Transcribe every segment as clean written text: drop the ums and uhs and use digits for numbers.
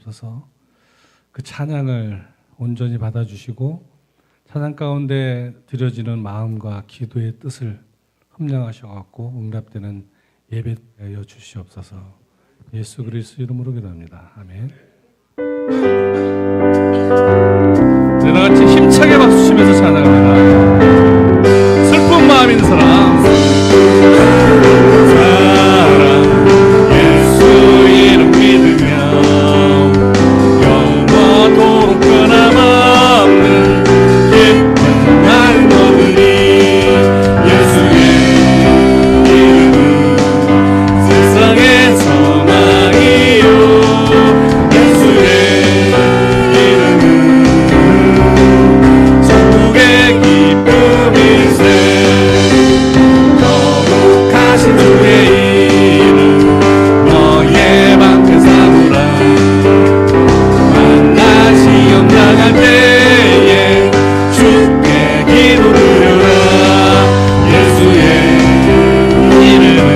주시옵소서. 그 찬양을 온전히 받아주시고 찬양 가운데 드려지는 마음과 기도의 뜻을 협량하셔갖고 응답되는 예배 하여 주시옵소서. 예수 그리스도 이름으로 기도합니다. 아멘. 네, 다같이 힘차게 박수 치면서 찬양합니다. 슬픈 마음 있는 사람, 예수 이름 믿으며 영원토록 변함없는 기쁜 날 거두니 예수의 이름은 세상의 소망이요 예수의 이름은 천국의 기쁨일세. 거룩하신 주의 이름 너의 방패 삼으라. 만나 시험 당할 때에 주께 기도 드려라. 예수의 이름은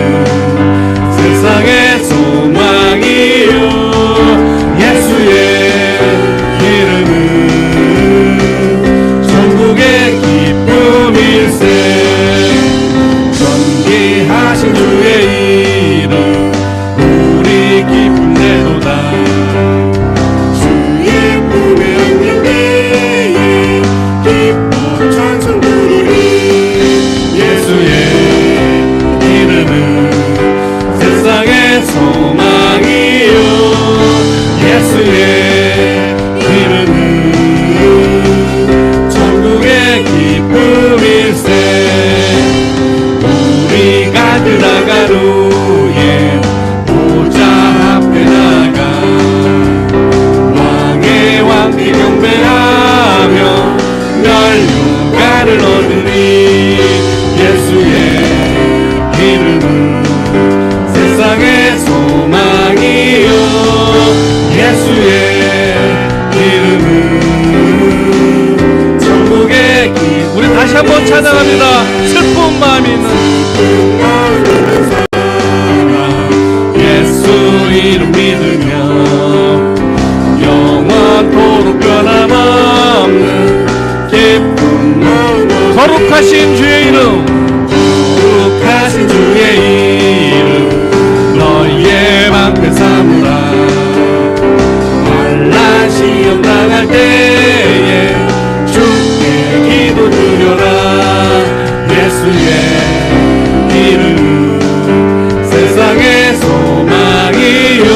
세상의 소망이요 예수의 이름은 천국의 기쁨일세. 존귀하신 주의 이름 우리 기쁨내도다. 주의 품에 안길 때에 기뻐 찬송 부르리. 예수의 이름은 세상의 소망이요 예수의 이름은 천국의 기쁨일세. 우리가 들어간 후에 보좌 앞에 나가 왕의 왕께 경배하며 멸류관을 얻으리. 예수의 이름은 세상의 소망이요 예수의 이름은 천국의 길. 우리 다시 한번 찬양합니다. 슬픈 마음이 있는 예수 이름 믿으며 영원토록 변함없는 기쁨. 거룩하신 주의 이름 거룩하신 주의 이름 너의 방패 삼으라. 환난 시험 당할 때에 주께 기도 드려라. 예수의 이름 세상의 소망이요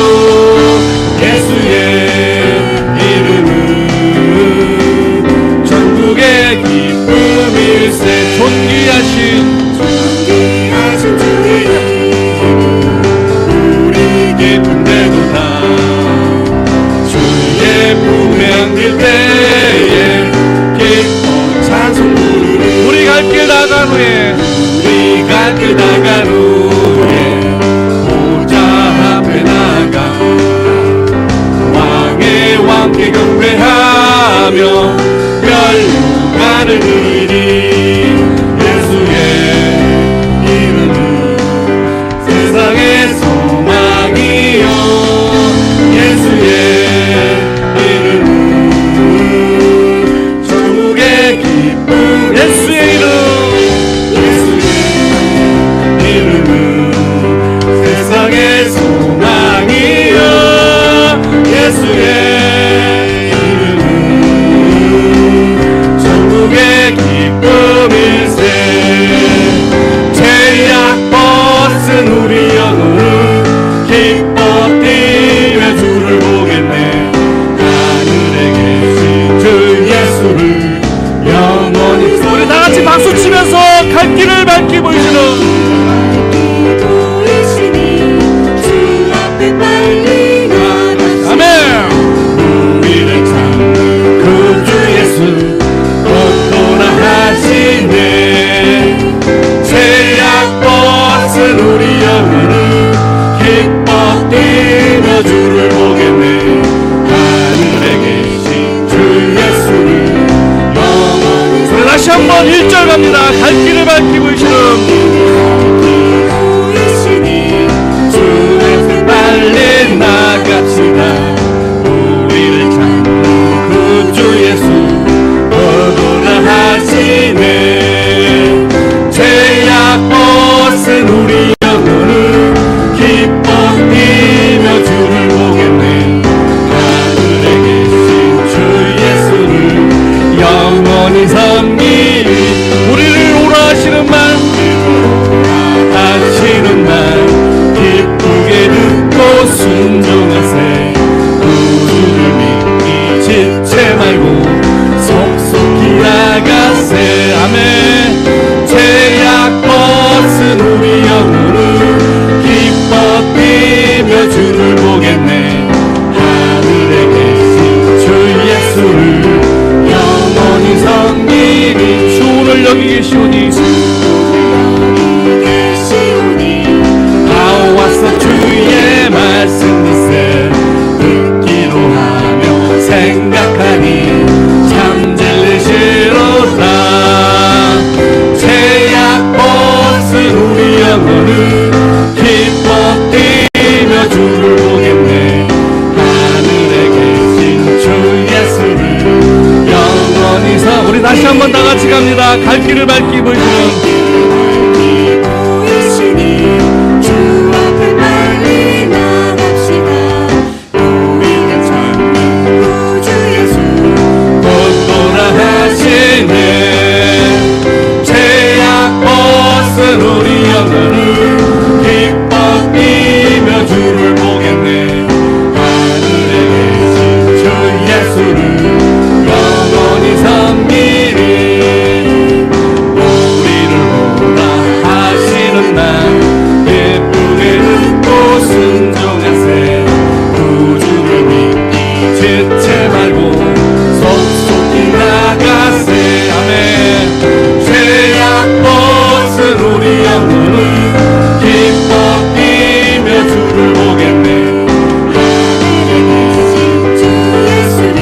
예수의 이름은 천국의 기쁨일세. 존귀하신 주의 이름 우리 기쁨내도다. 주의 품에 안길 때에 기뻐 찬송 부르리. 우리 갈 길 나간 후에 우리 갈 길 나간 후에 보좌 앞에 나가 왕의 왕께 경배하며 멸류관을 드리리. 예수의 이름은 세상의 소망이요 예수의 이름은 천국의 기쁨. 예수의 이름 예수의 이름은 세상의 소망이요 예수의 이름은 천국의 다시 한번 다 같이 갑니다. 갈 길을 밝히 보이시는 주 앞을 빨리 나갑시다. 우리가 찾는 구주 예수 곧 돌아가시네. 죄악 벗은 우리 영혼은 기뻐 뛰며 주를 보겠네. 하늘에 계신 주 예수를 영원히 섬기리. 우리를 보호하시는 날 예쁘게 웃고 순종하세. 구주를 믿기 지체 말고 속속히 나가세. 아멘. 죄악 벗은 우리 영혼은 기뻐 뛰며 주를 보겠네. 하늘에 계신 주 예수를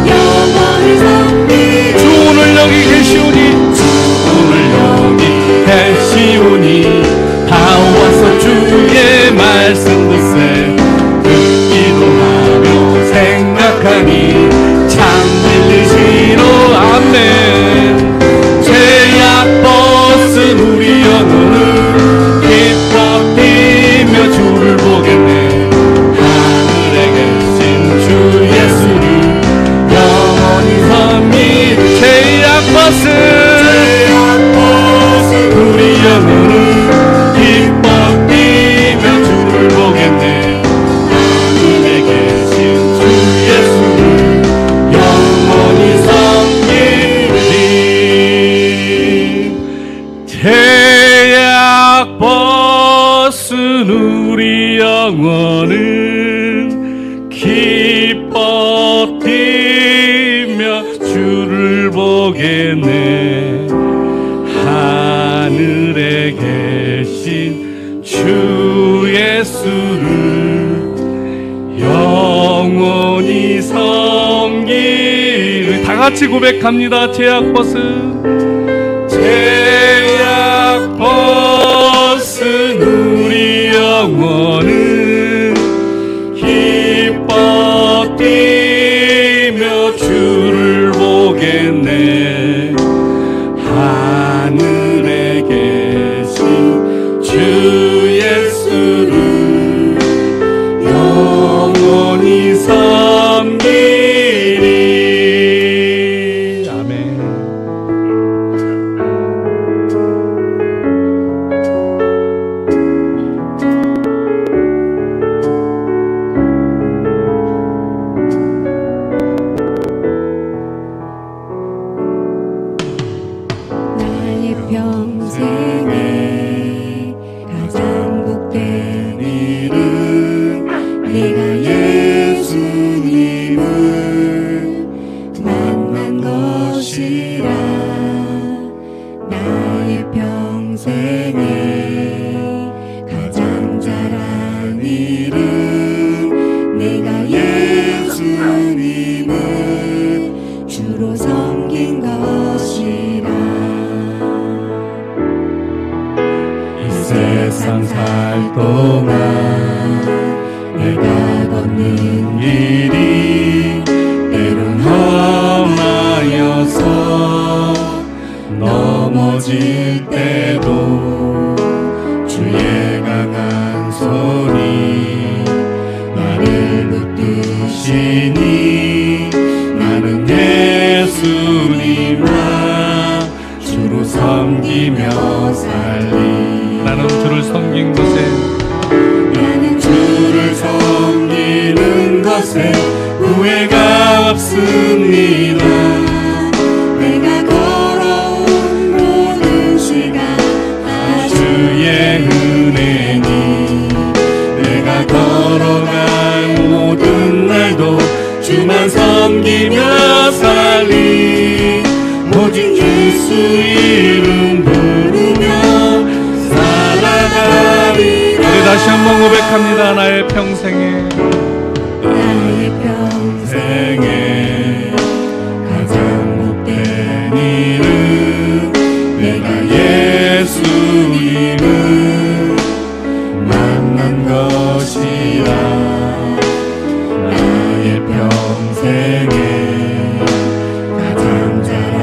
영원히 섬기리. 주 오늘 여기 계시오니 오늘 여기 계시오니 다 와서 주의 말씀 듣세. 듣기도 하며 생각하니 참 들리시로. 아멘. 죄악 벗은 우리 영혼은 기뻐 뛰며 주를 보겠네. 하늘에 계신 주 예수를 영원히 섬기리. 죄악 벗은 우리 영혼은 기뻐 뛰며 주를 보겠네. 하늘에 계신 주 예수를 영원히 섬기리. 죄악 벗은 우리 영혼은 기뻐 뛰며 주를 보겠네. 하늘에 계신 주 예수를 영원히 섬기리. 다 같이 고백합니다. 죄악 벗은 우리 영혼은 기뻐 뛰며 주를 보겠네. 하늘에 계신 주 예수를 영원히 섬기리. 아멘. 나의 평생에 가장 복된 일은 내가 예수님을 만난 것이라. 나의 평생에 가장 잘한 일은 내가 예수님을 주로 섬긴 것이라. 이 세상 살 동안 내가 걷는 길이 때론 험하여서 넘어질 때도 주의 강한 손이 나를 붙드시니 나는 예수님만 주로 섬기며 살리. 나는 주를 섬긴 것에 나는 주를 섬기는 것에 후회가 없습니다. 내가 걸어온 모든 시간 다 주의 은혜니 내가 걸어간 모든 날도 주만 섬기며 살리. 오직 예수 이름 부르며 살아가리. 우리 다시 한번 고백합니다. 나의 평생에 가장 복된 일은 내가 예수님을 만난 것이라. 나의 평생에 가장 잘한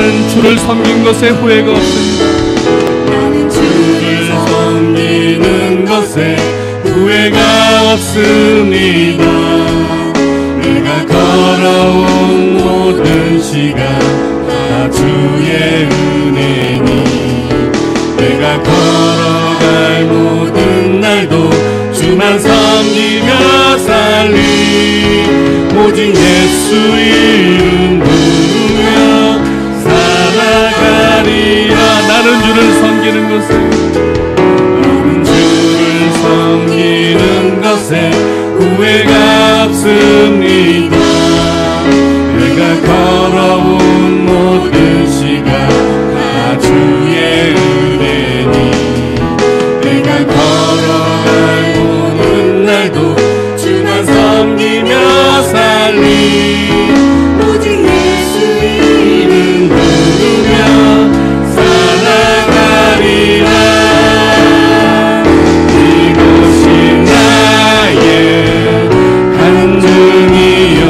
나는 주를 섬긴 것에 후회가 없습니다. 나는 주를 섬기는 것에 후회가 없습니다. 내가 걸어온 모든 시간 다 주의 은혜니 내가 걸어갈 모든 날도 주만 섬기며 살리 오직 예수 이름 부르며 살아가리라. 나는 주를 섬기는 것에 나는 주를 섬기는 것에 후회가 없습니다. 내가 걸어온 모든 시간 다 주의 은혜니 내가 걸어갈 모든 날도 주만 섬기며 살리 오직 예수 이름 부르며 살아가리라. 이것이 나의 간증이요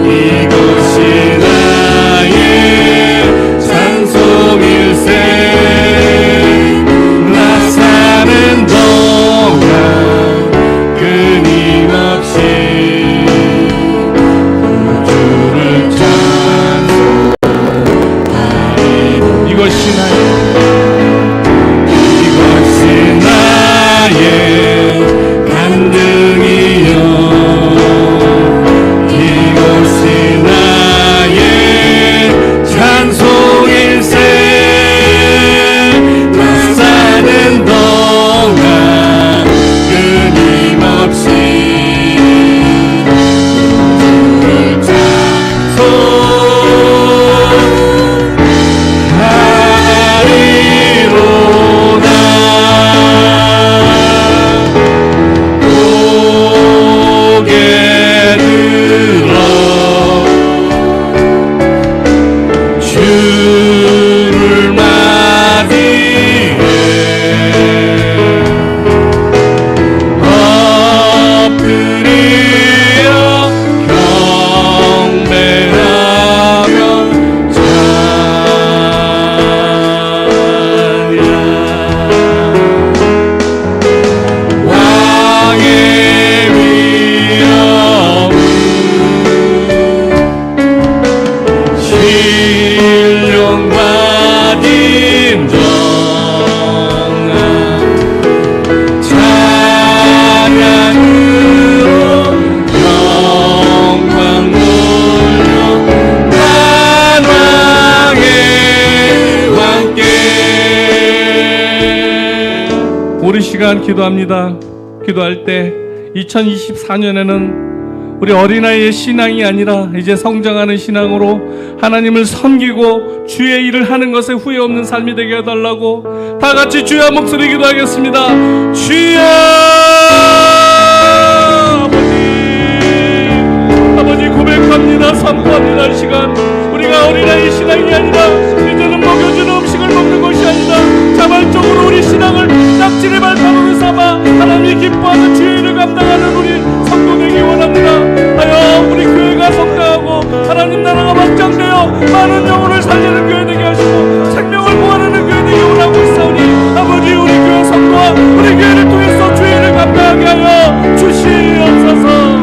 이것이 나의 찬송일세. 나 사는 동안 끊임없이 주를 찬송하리. 이것이 나의 간증이요 이것이 나의 찬송일세. 나 사는 동안 끊임없이 주를 찬송하리로다. 고개 들어 주를 맞이해 엎드려 경배하며 찬양. 왕의 위엄 신령 받은 정한 찬양으로 영광 돌려 만왕의 왕께. 우리 시간 기도합니다. 기도할 때 2024년에는 우리 어린아이의 신앙이 아니라 이제 성장하는 신앙으로 하나님을 섬기고 주의 일을 하는 것에 후회 없는 삶이 되게 해달라고 다 같이 주여 목소리 기도하겠습니다. 주여 아버지 고백합니다. 선포합니다. 이 시간 우리가 어린아이의 신앙이 아니라 이제는 먹여주는 음식을 먹는 것이 아니라 자발적으로 우리 신앙을 낙질의 발판으로 삼아 하나님이 기뻐하는 주의 일을 감당하는 우리 성도 되기 원합니다. 하여 우리 교회가 성장하고 하나님 나라가 확장되어 많은 영혼을 살리는 교회 되게 하시고 생명을 보호하는 교회 되기 원하고 있사오니 아버지 우리 교회 성도와 우리 교회를 통해서 주의 일을 감당하게 하여 주시옵소서.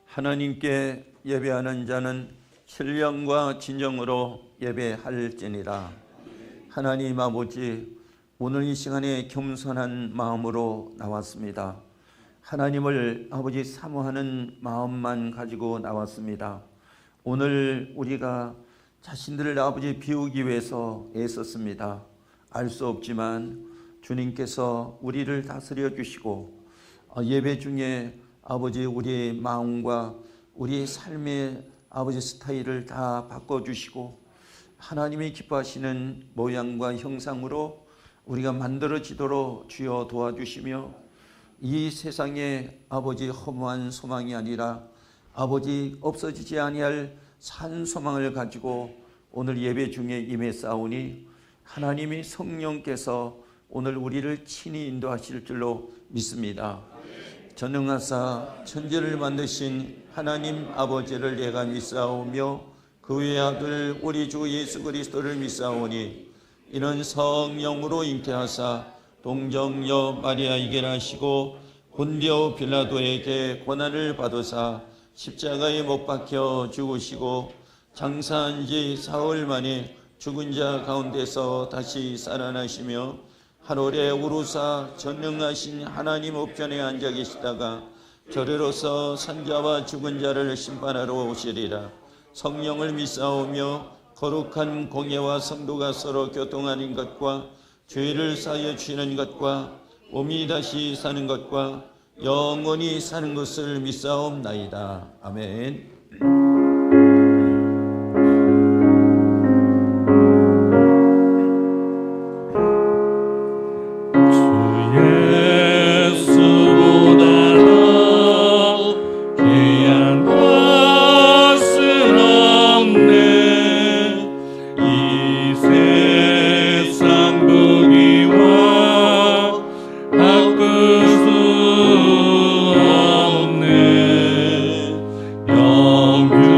하나님께 예배하는 자는 신령과 진정으로 예배할지니라. 하나님 아버지, 오늘 이 시간에 겸손한 마음으로 나왔습니다. 하나님을 아버지 사모하는 마음만 가지고 나왔습니다. 오늘 우리가 자신들을 아버지 비우기 위해서 애썼습니다. 알 수 없지만 주님께서 우리를 다스려 주시고 예배 중에 아버지 우리의 마음과 우리의 삶의 아버지 스타일을 다 바꿔주시고 하나님이 기뻐하시는 모양과 형상으로 우리가 만들어지도록 주여 도와주시며 이 세상에 아버지 허무한 소망이 아니라 아버지 없어지지 아니할 산 소망을 가지고 오늘 예배 중에 임했사오니 하나님이 성령께서 오늘 우리를 친히 인도하실 줄로 믿습니다. 전능하사 천지를 만드신 하나님 아버지를 내가 믿사오며 그 외의 아들 우리 주 예수 그리스도를 믿사오니 이는 성령으로 잉태하사 동정녀 마리아에게 나시고 본디오 빌라도에게 고난을 받으사 십자가에 못 박혀 죽으시고 장사한 지 사흘 만에 죽은 자 가운데서 다시 살아나시며 하늘에 오르사 전능하신 하나님 우편에 앉아 계시다가 저리로서 산자와 죽은 자를 심판하러 오시리라. 성령을 믿사오며 거룩한 공예와 성도가 서로 교통하는 것과 죄를 사하여 주시는 것과 몸이 다시 사는 것과 영원히 사는 것을 믿사옵나이다. 아멘. 영균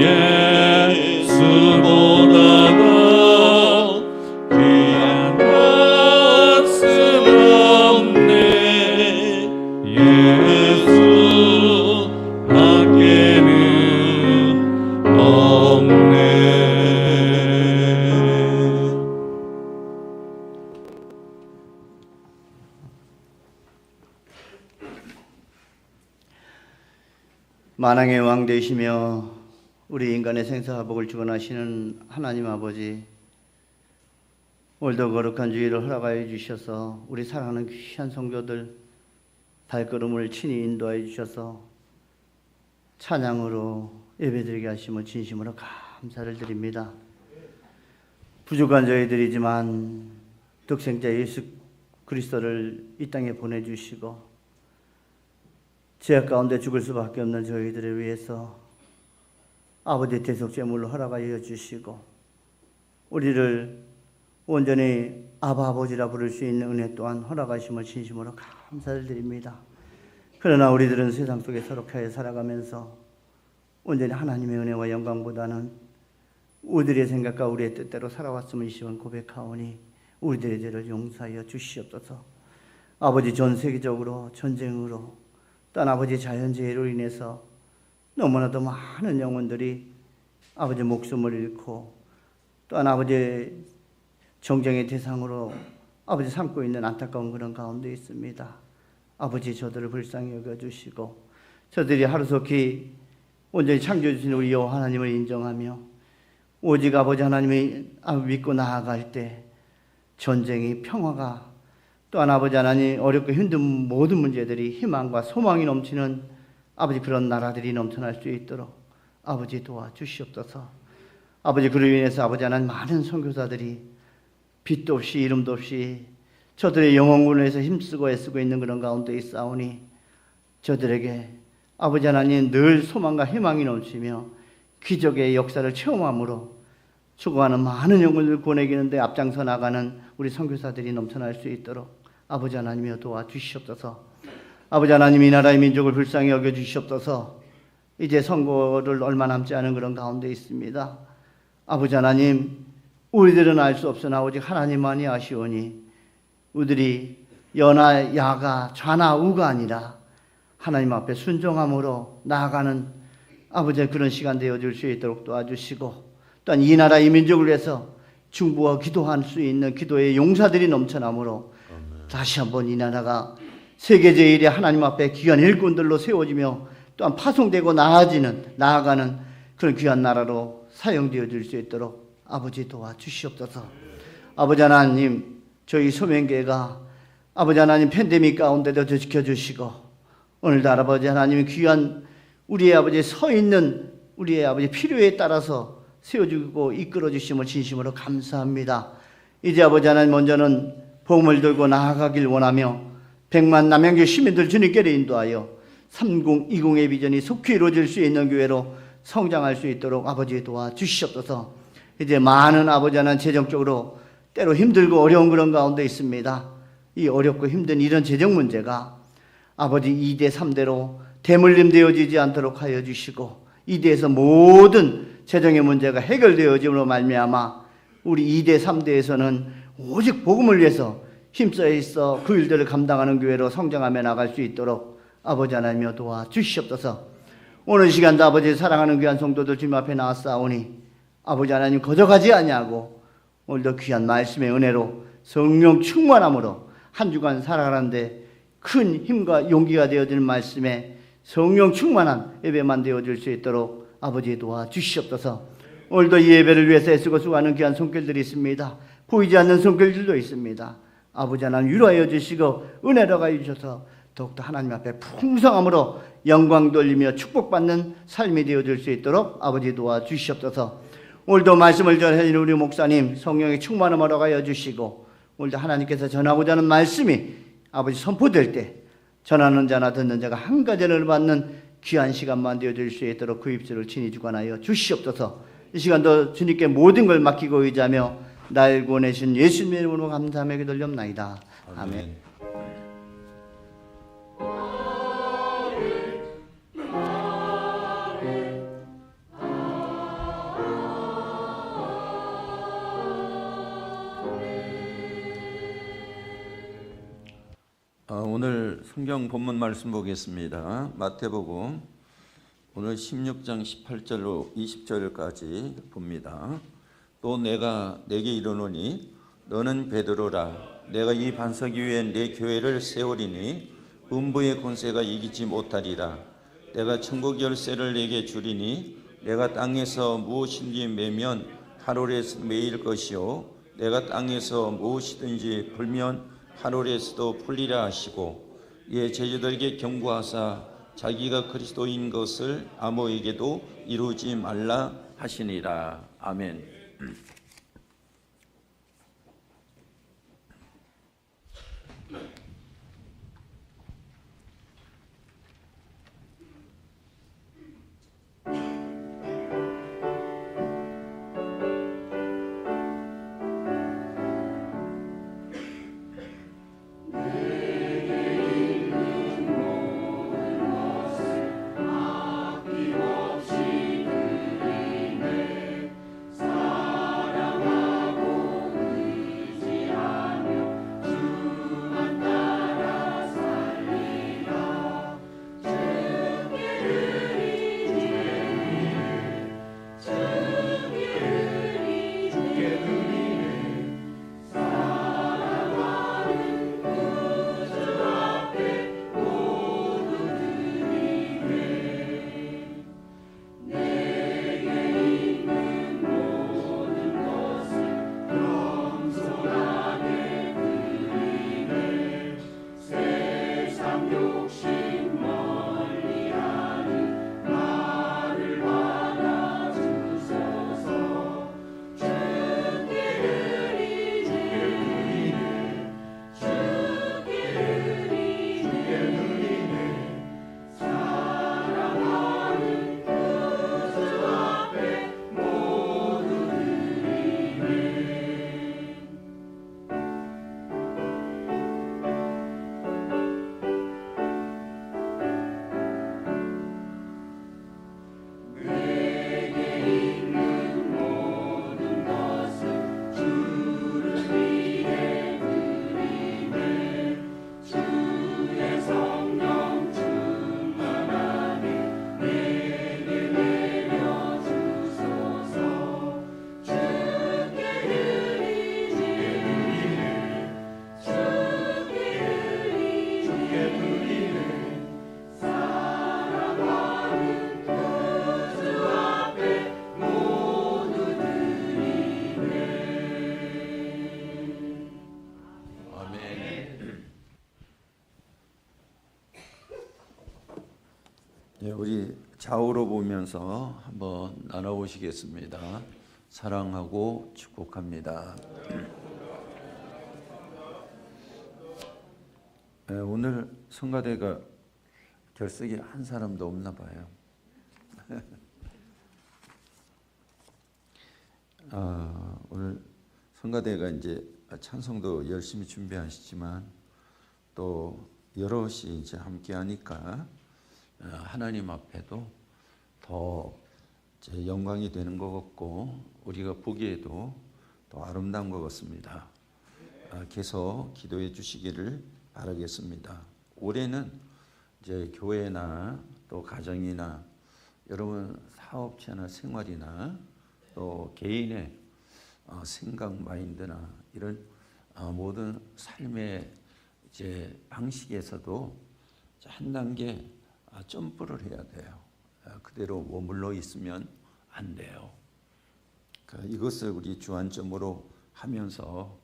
예수보다 더 귀한 것은 없네. 예수 밖에는 없네. 만왕의 왕 되시며 우리 인간의 생사화복을 주관하시는 하나님 아버지, 오늘도 거룩한 주일을 허락하여 주셔서 우리 사랑하는 귀한 성도들 발걸음을 친히 인도하여 주셔서 찬양으로 예배드리게 하심을 진심으로 감사를 드립니다. 부족한 저희들이지만 독생자 예수 그리스도를 이 땅에 보내주시고 죄악 가운데 죽을 수밖에 없는 저희들을 위해서 아버지 대속제물로 허락하여 주시고 우리를 온전히 아바 아버지라 부를 수 있는 은혜 또한 허락하심을 진심으로 감사를 드립니다. 그러나 우리들은 세상 속에 서럽게 살아가면서 온전히 하나님의 은혜와 영광보다는 우리들의 생각과 우리의 뜻대로 살아왔음을 이 시간 고백하오니 우리들의 죄를 용서하여 주시옵소서. 아버지, 전 세계적으로 전쟁으로 또한 아버지 자연재해로 인해서 너무나도 많은 영혼들이 아버지 목숨을 잃고 또한 아버지 정쟁의 대상으로 아버지 삼고 있는 안타까운 그런 가운데 있습니다. 아버지, 저들을 불쌍히 여겨주시고 저들이 하루속히 온전히 창조해 주신 우리 여호와 하나님을 인정하며 오직 아버지 하나님을 믿고 나아갈 때 전쟁이 평화가 또한 아버지 하나님 어렵고 힘든 모든 문제들이 희망과 소망이 넘치는 아버지 그런 나라들이 넘쳐날 수 있도록 아버지 도와주시옵소서. 아버지, 그로 인해서 아버지 하나님 많은 선교사들이 빛도 없이 이름도 없이 저들의 영혼군을 위해서 힘쓰고 애쓰고 있는 그런 가운데 있사오니 저들에게 아버지 하나님 늘 소망과 희망이 넘치며 기적의 역사를 체험함으로 죽어가는 많은 영혼을 보내기는데 앞장서 나가는 우리 선교사들이 넘쳐날 수 있도록 아버지 하나님이여 도와주시옵소서. 아버지 하나님, 이 나라의 민족을 불쌍히 여겨주시옵소서. 이제 선거를 얼마 남지 않은 그런 가운데 있습니다. 아버지 하나님, 우리들은 알 수 없으나 오직 하나님만이 아시오니 우리들이 여나 야가 좌나 우가 아니라 하나님 앞에 순종함으로 나아가는 아버지의 그런 시간 되어줄 수 있도록 도와주시고 또한 이 나라 이 민족을 위해서 중보와 기도할 수 있는 기도의 용사들이 넘쳐나므로 다시 한번 이 나라가 세계 제1의 하나님 앞에 귀한 일꾼들로 세워지며 또한 파송되고 나아가는 그런 귀한 나라로 사용되어질 수 있도록 아버지 도와주시옵소서. 아버지 하나님, 저희 소명교회가 아버지 하나님 팬데믹 가운데도 지켜주시고 오늘도 아버지 하나님이 귀한 우리의 아버지 서 있는 우리의 아버지 필요에 따라서 세워주고 이끌어주심을 진심으로 감사합니다. 이제 아버지 하나님 먼저는 복음을 들고 나아가길 원하며 100만 남양주 시민들 주님께로 인도하여 3020의 비전이 속히 이루어질 수 있는 교회로 성장할 수 있도록 아버지 도와주시옵소서. 이제 많은 아버지 하나님 재정적으로 때로 힘들고 어려운 그런 가운데 있습니다. 이 어렵고 힘든 이런 재정 문제가 아버지 2대 3대로 대물림 되어지지 않도록 하여 주시고 2대에서 모든 재정의 문제가 해결되어짐으로 말미암아 우리 2대 3대에서는 오직 복음을 위해서 힘써 있어 그 일들을 감당하는 교회로 성장하며 나갈 수 있도록 아버지 하나님이여 도와주시옵소서. 오늘 시간도 아버지 사랑하는 귀한 성도들 주님 앞에 나왔사오니 아버지 하나님 거저가지 아니하고 오늘도 귀한 말씀의 은혜로 성령 충만함으로 한 주간 살아가는데 큰 힘과 용기가 되어지는 말씀에 성령 충만한 예배만 되어질 수 있도록 아버지 도와주시옵소서. 오늘도 이 예배를 위해서 애쓰고 수고하는 귀한 손길들이 있습니다. 보이지 않는 손길들도 있습니다. 아버지 하나님 위로하여 주시고 은혜로 가해 주셔서 더욱더 하나님 앞에 풍성함으로 영광 돌리며 축복받는 삶이 되어질 수 있도록 아버지 도와주시옵소서. 오늘도 말씀을 전해주는 우리 목사님 성령의 충만함으로 가해 주시고 오늘도 하나님께서 전하고자 하는 말씀이 아버지 선포될 때 전하는 자나 듣는 자가 한 가지를 받는 귀한 시간만 되어질 수 있도록 그 입술을 친히 주관하여 주시옵소서. 이 시간도 주님께 모든 걸 맡기고 의지하며 날 구원하신 예수님의 이름으로 감사하며 기도드리옵나이다. 아멘. 성경 본문 말씀 보겠습니다. 마태복음 오늘 16장 18절로 20절까지 봅니다. 또 내가 내게 이르노니 너는 베드로라. 내가 이 반석 위에 내 교회를 세우리니 음부의 권세가 이기지 못하리라. 내가 천국 열쇠를 내게 주리니 내가 땅에서 무엇인지 매면 하늘에 매일 것이요 내가 땅에서 무엇이든지 풀면 하늘에서도 풀리라 하시고, 이에 제자들에게 경고하사 자기가 그리스도인 것을 아무에게도 이루지 말라 하시니라. 아멘. 우리 좌우로 보면서 한번 나눠보시겠습니다. 사랑하고 축복합니다. 오늘 성가대가 결석이 한 사람도 없나 봐요. 오늘 성가대가 이제 찬송도 열심히 준비하시지만 또 여럿이 이제 함께 하니까 하나님 앞에도 더 영광이 되는 것 같고 우리가 보기에도 더 아름다운 것 같습니다. 계속 기도해 주시기를 바라겠습니다. 올해는 이제 교회나 또 가정이나 여러분 사업체나 생활이나 또 개인의 생각 마인드나 이런 모든 삶의 이제 방식에서도 한 단계 점프를 해야 돼요. 그대로 머물러 있으면 안 돼요. 이것을 우리 주안점으로 하면서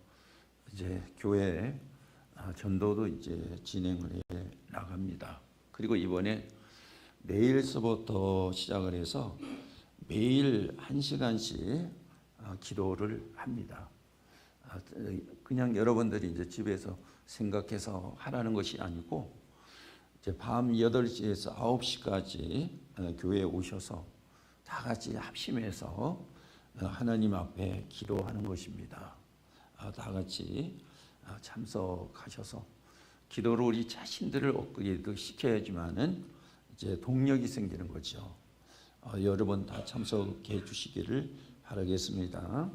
이제 교회 전도도 이제 진행을 해 나갑니다. 그리고 이번에 내일서부터 시작을 해서 매일 1시간씩 기도를 합니다. 그냥 여러분들이 이제 집에서 생각해서 하라는 것이 아니고 이제 밤 8시에서 9시까지 교회에 오셔서 다 같이 합심해서 하나님 앞에 기도하는 것입니다. 다 같이 참석하셔서 기도로 우리 자신들을 얻기도 시켜야지만은 이제 동력이 생기는 거죠. 여러분 다 참석해 주시기를 바라겠습니다.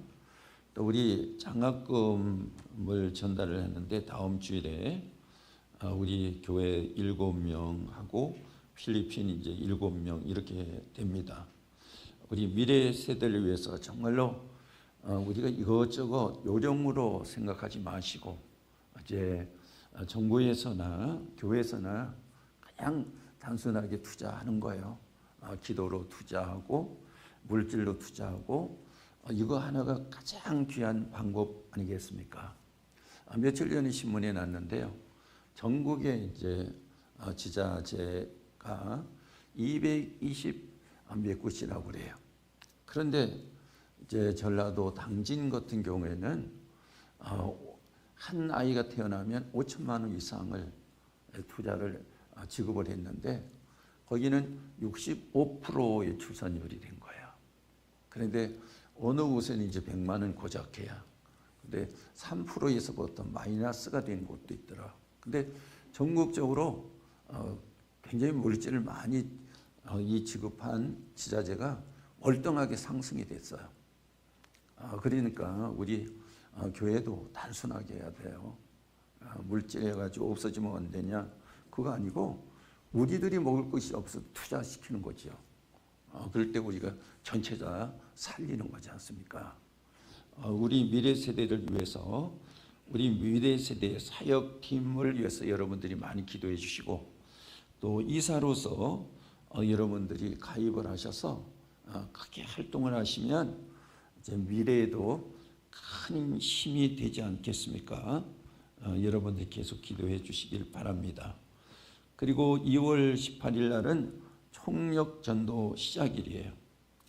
또 우리 장학금을 전달을 했는데 다음 주일에 우리 교회 7명하고 필리핀 이제 7명 이렇게 됩니다. 우리 미래 세대를 위해서 정말로 우리가 이것저것 요령으로 생각하지 마시고 이제 정부에서나 교회에서나 그냥 단순하게 투자하는 거예요. 기도로 투자하고 물질로 투자하고 이거 하나가 가장 귀한 방법 아니겠습니까? 며칠 전에 신문에 났는데요. 전국에 이제 지자체가 220 몇 곳이라고 그래요. 그런데 이제 전라도 당진 같은 경우에는 한 아이가 태어나면 5천만 원 이상을 투자를 지급을 했는데 거기는 65%의 출산율이 된 거예요. 그런데 어느 곳에는 이제 100만 원 고작해야. 근데 3%에서부터 마이너스가 된 곳도 있더라. 근데 전국적으로 굉장히 물질을 많이 이 지급한 지자체가 월등하게 상승이 됐어요. 그러니까 우리 교회도 단순하게 해야 돼요. 물질 해가지고 없어지면 안 되냐? 그거 아니고 우리들이 먹을 것이 없어서 투자시키는 거죠. 그럴 때 우리가 전체 다 살리는 거지 않습니까? 우리 미래 세대를 위해서 우리 미래 세대의 사역팀을 위해서 여러분들이 많이 기도해 주시고 또 이사로서 여러분들이 가입을 하셔서 크게 활동을 하시면 이제 미래에도 큰 힘이 되지 않겠습니까? 여러분들 계속 기도해 주시길 바랍니다. 그리고 2월 18일 날은 총력 전도 시작일이에요.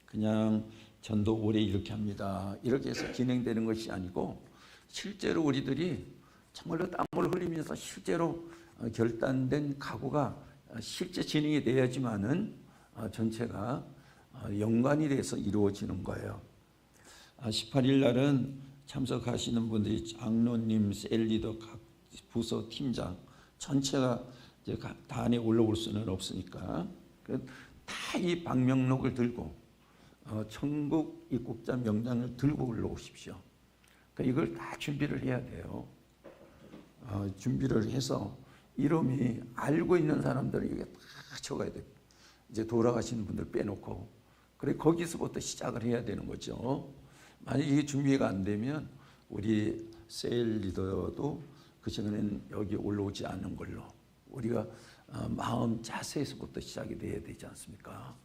그냥 전도 올해 이렇게 합니다. 이렇게 해서 진행되는 것이 아니고 실제로 우리들이 정말로 땀을 흘리면서 실제로 결단된 각오가 실제 진행이 돼야지만은 전체가 연관이 돼서 이루어지는 거예요. 18일 날은 참석하시는 분들이 장로님, 셀리더, 각 부서 팀장 전체가 이제 단에 올라올 수는 없으니까 다 이 방명록을 들고 천국 입국자 명단을 들고 올라오십시오. 그러니까 이걸 다 준비를 해야 돼요. 준비를 해서 이름이 알고 있는 사람들은 이게 다 적어야 돼요. 이제 돌아가시는 분들 빼놓고 그래 거기서부터 시작을 해야 되는 거죠. 만약 이게 준비가 안 되면 우리 세일 리더도 그 시간에는 여기 올라오지 않는 걸로 우리가 마음 자세에서부터 시작이 돼야 되지 않습니까?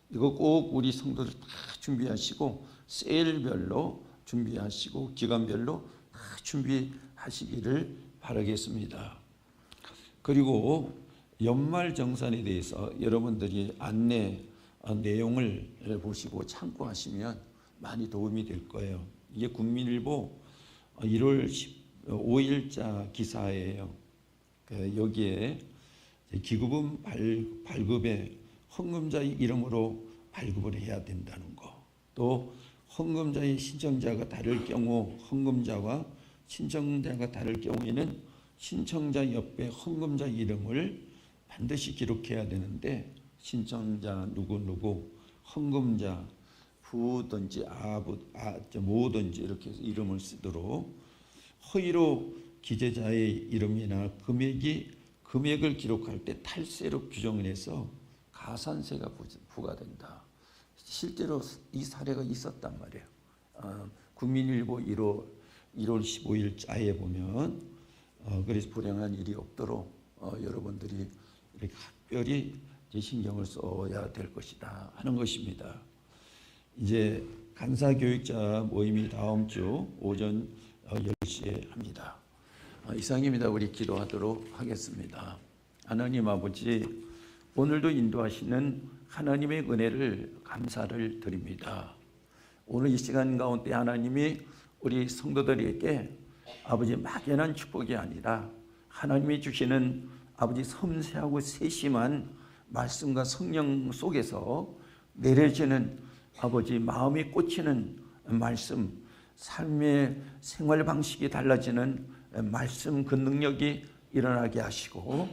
이거 꼭 우리 성도들 다 준비하시고 세일별로 준비하시고 기간별로 다 준비하시기를 바라겠습니다. 그리고 연말정산에 대해서 여러분들이 안내 내용을 보시고 참고하시면 많이 도움이 될 거예요. 이게 국민일보 1월 5일자 기사예요. 여기에 기부금 발급에 헌금자의 이름으로 발급을 해야 된다는 거. 또 헌금자의 신청자가 다를 경우 헌금자와 신청자가 다를 경우에는 신청자 옆에 헌금자 이름을 반드시 기록해야 되는데 신청자 누구누구 헌금자 부든지 모든지 이렇게 해서 이름을 쓰도록 허위로 기재자의 이름이나 금액을 기록할 때 탈세로 규정을 해서 가산세가 부과된다. 실제로 이 사례가 있었단 말이에요. 국민일보 1월 15일자에 보면 그래서 불행한 일이 없도록 여러분들이 이렇게 각별히 신경을 써야 될 것이다 하는 것입니다. 이제 간사교육자 모임이 다음 주 오전 10시에 합니다. 이상입니다. 우리 기도하도록 하겠습니다. 하나님 아버지, 오늘도 인도하시는 하나님의 은혜를 감사를 드립니다. 오늘 이 시간 가운데 하나님이 우리 성도들에게 아버지 막연한 축복이 아니라 하나님이 주시는 아버지 섬세하고 세심한 말씀과 성령 속에서 내려지는 아버지 마음이 꽂히는 말씀, 삶의 생활 방식이 달라지는 말씀 그 능력이 일어나게 하시고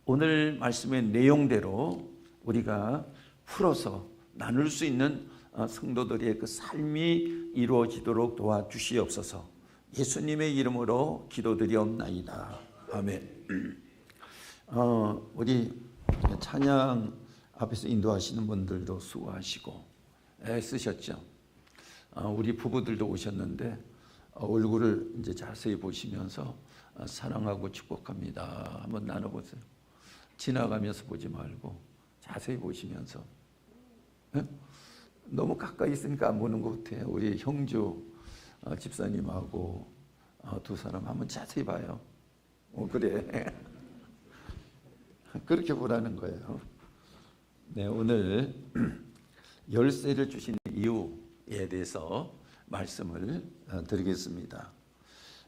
오늘 말씀의 내용대로 우리가 풀어서 나눌 수 있는 성도들의 그 삶이 이루어지도록 도와주시옵소서. 예수님의 이름으로 기도드리옵나이다. 아멘. 우리 찬양 앞에서 인도하시는 분들도 수고하시고 애쓰셨죠. 우리 부부들도 오셨는데 얼굴을 이제 자세히 보시면서 사랑하고 축복합니다 한번 나눠보세요. 지나가면서 보지 말고 자세히 보시면서. 너무 가까이 있으니까 안 보는 것 같아요. 우리 형주 집사님하고 두 사람 한번 자세히 봐요. 그래. 그렇게 보라는 거예요. 네, 오늘 열쇠를 주신 이유에 대해서 말씀을 드리겠습니다.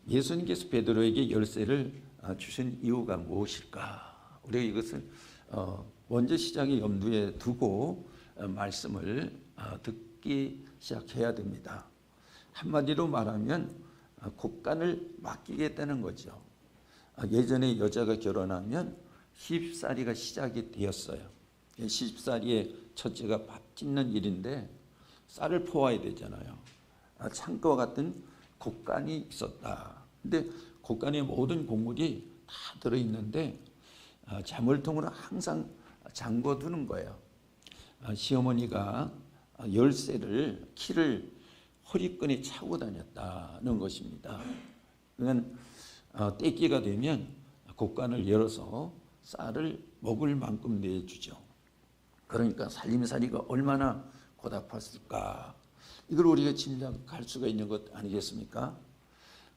예수님께서 베드로에게 열쇠를 주신 이유가 무엇일까? 우리가 이것을 먼저 시작에 염두에 두고 말씀을 듣기 시작해야 됩니다. 한마디로 말하면 곡간을 맡기겠다는 거죠. 예전에 여자가 결혼하면 시집살이가 시작이 되었어요. 시집살이의 첫째가 밥 짓는 일인데 쌀을 퍼와야 되잖아요. 창고와 같은 곡간이 있었다. 근데 곡간에 모든 곡물이 다 들어있는데 자물통으로 항상 잠궈두는 거예요. 시어머니가 열쇠를 키를 허리끈에 차고 다녔다는 것입니다. 그러니까 때기가 되면 곡간을 열어서 쌀을 먹을 만큼 내주죠. 그러니까 살림살이가 얼마나 고달팠을까. 이걸 우리가 짐작할 수가 있는 것 아니겠습니까?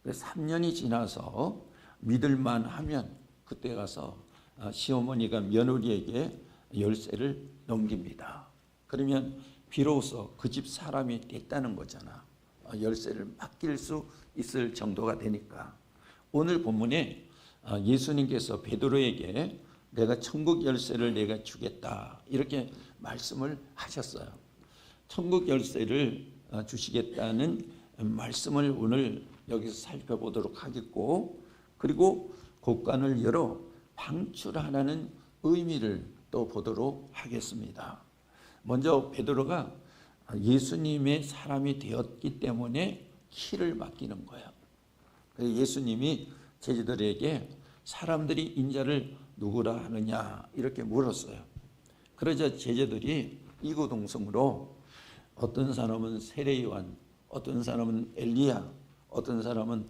3년이 지나서 믿을만 하면 그때 가서 시어머니가 며느리에게 열쇠를 넘깁니다. 그러면 비로소 그 집 사람이 됐다는 거잖아. 열쇠를 맡길 수 있을 정도가 되니까. 오늘 본문에 예수님께서 베드로에게 내가 천국 열쇠를 내가 주겠다 이렇게 말씀을 하셨어요. 천국 열쇠를 주시겠다는 말씀을 오늘 여기서 살펴보도록 하겠고, 그리고 곡간을 열어 방출하라는 의미를 또 보도록 하겠습니다. 먼저 베드로가 예수님의 사람이 되었기 때문에 키를 맡기는 거예요. 예수님이 제자들에게 사람들이 인자를 누구라 하느냐 이렇게 물었어요. 그러자 제자들이 이구동성으로 어떤 사람은 세례요한, 어떤 사람은 엘리야, 어떤 사람은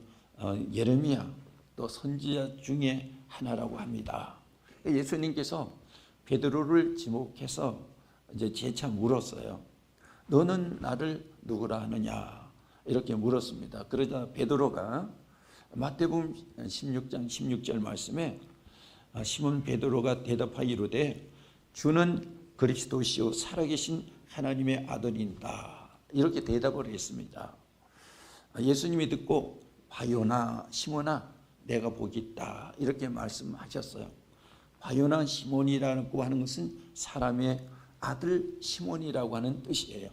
예레미야, 또 선지자 중에 하나라고 합니다. 예수님께서 베드로를 지목해서 이제 재차 물었어요. 너는 나를 누구라 하느냐 이렇게 물었습니다. 그러자 베드로가 마태복음 16장 16절 말씀에 시몬 베드로가 대답하이르되 주는 그리스도시요 살아계신 하나님의 아들이다 이렇게 대답을 했습니다. 예수님이 듣고 바요나 시몬아 내가 복이 있다 이렇게 말씀하셨어요. 바요나 시몬이라고 하는 것은 사람의 아들 시몬이라고 하는 뜻이에요.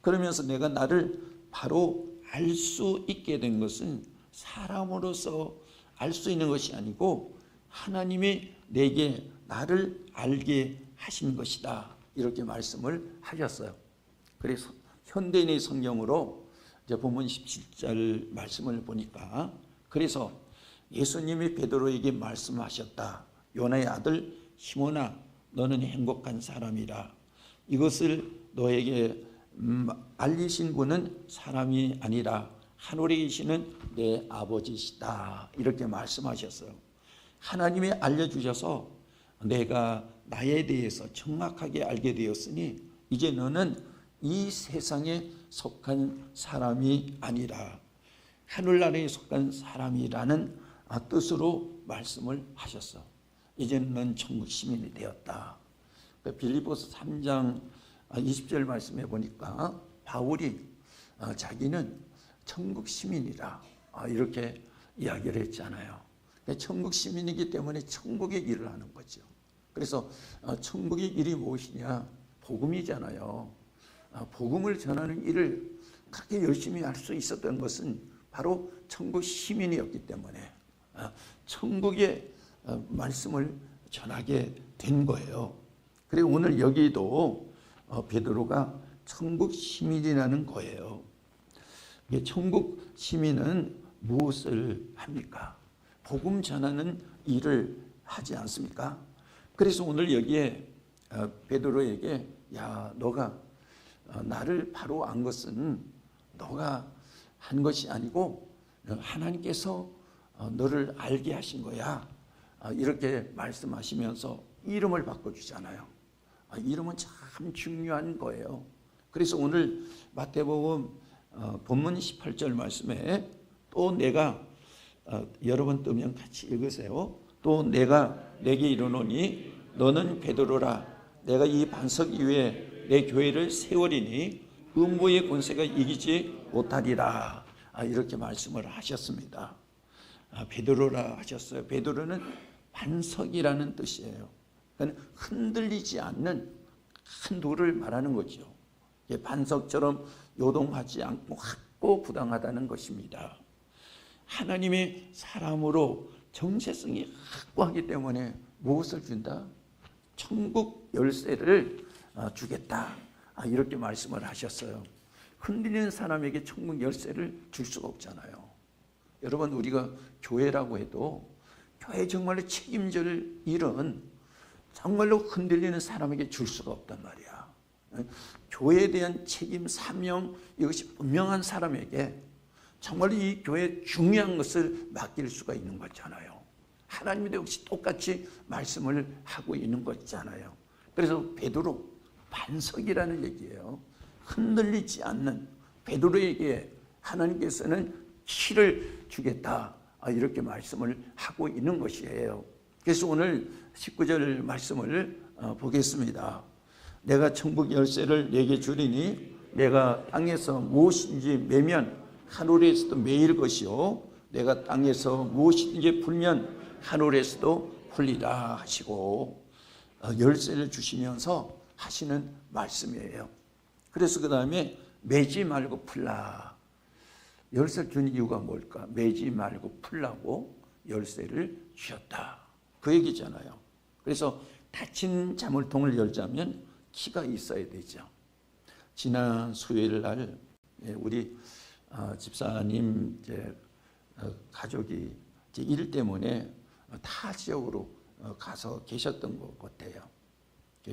그러면서 내가 나를 바로 알 수 있게 된 것은 사람으로서 알 수 있는 것이 아니고 하나님이 내게 나를 알게 하신 것이다 이렇게 말씀을 하셨어요. 그래서 현대인의 성경으로 이제 본문 17절 말씀을 보니까 그래서 예수님이 베드로에게 말씀하셨다. 요나의 아들 시몬아 너는 행복한 사람이라. 이것을 너에게 알리신 분은 사람이 아니라 하늘에 계시는 내 아버지시다 이렇게 말씀하셨어요. 하나님이 알려주셔서 내가 나에 대해서 정확하게 알게 되었으니 이제 너는 이 세상에 속한 사람이 아니라 하늘나라에 속한 사람이라는 뜻으로 말씀을 하셨어. 이제는 넌 천국 시민이 되었다. 빌립보서 3장 20절 말씀해 보니까 바울이 자기는 천국 시민이라 이렇게 이야기를 했잖아요. 천국 시민이기 때문에 천국의 일을 하는 거죠. 그래서 천국의 일이 무엇이냐? 복음이잖아요. 복음을 전하는 일을 그렇게 열심히 할 수 있었던 것은 바로 천국 시민이었기 때문에 천국의 말씀을 전하게 된 거예요. 그리고 오늘 여기도 베드로가 천국 시민이라는 거예요. 천국 시민은 무엇을 합니까? 복음 전하는 일을 하지 않습니까? 그래서 오늘 여기에 베드로에게 야 너가 나를 바로 안 것은 너가 한 것이 아니고 하나님께서 너를 알게 하신 거야. 이렇게 말씀하시면서 이름을 바꿔주잖아요. 이름은 참 중요한 거예요. 그래서 오늘 마태복음 본문 18절 말씀에 또 내가 여러분 뜨면 같이 읽으세요. 또 내가 내게 이르노니 너는 베드로라. 내가 이 반석 위에 내 교회를 세우리니 음부의 권세가 이기지 못하리라. 이렇게 말씀을 하셨습니다. 베드로라 하셨어요. 베드로는 반석이라는 뜻이에요. 그러니까 흔들리지 않는 큰 돌을 말하는 거죠. 반석처럼 요동하지 않고 확고 부당하다는 것입니다. 하나님의 사람으로 정체성이 확고하기 때문에 무엇을 준다? 천국 열쇠를 주겠다. 이렇게 말씀을 하셨어요. 흔들리는 사람에게 천국 열쇠를 줄 수가 없잖아요. 여러분 우리가 교회라고 해도 교회 정말로 책임질 일은 정말로 흔들리는 사람에게 줄 수가 없단 말이야. 교회에 대한 책임, 사명 이것이 분명한 사람에게 정말로 이 교회에 중요한 것을 맡길 수가 있는 거잖아요. 하나님도 역시 똑같이 말씀을 하고 있는 거잖아요. 그래서 베드로 반석이라는 얘기예요. 흔들리지 않는 베드로에게 하나님께서는 키를 주겠다. 이렇게 말씀을 하고 있는 것이에요. 그래서 오늘 19절 말씀을 보겠습니다. 내가 천국 열쇠를 내게 주리니 내가 땅에서 무엇인지 매면 하늘에서도 매일 것이요 내가 땅에서 무엇인지 풀면 하늘에서도 풀리라 하시고 열쇠를 주시면서 하시는 말씀이에요. 그래서 그 다음에 매지 말고 풀라. 열쇠를 준 이유가 뭘까? 매지 말고 풀라고 열쇠를 주셨다. 그 얘기잖아요. 그래서 닫힌 자물통을 열자면 키가 있어야 되죠. 지난 수요일 날 우리 집사님 이제 가족이 이제 일 때문에 타 지역으로 가서 계셨던 것 같아요.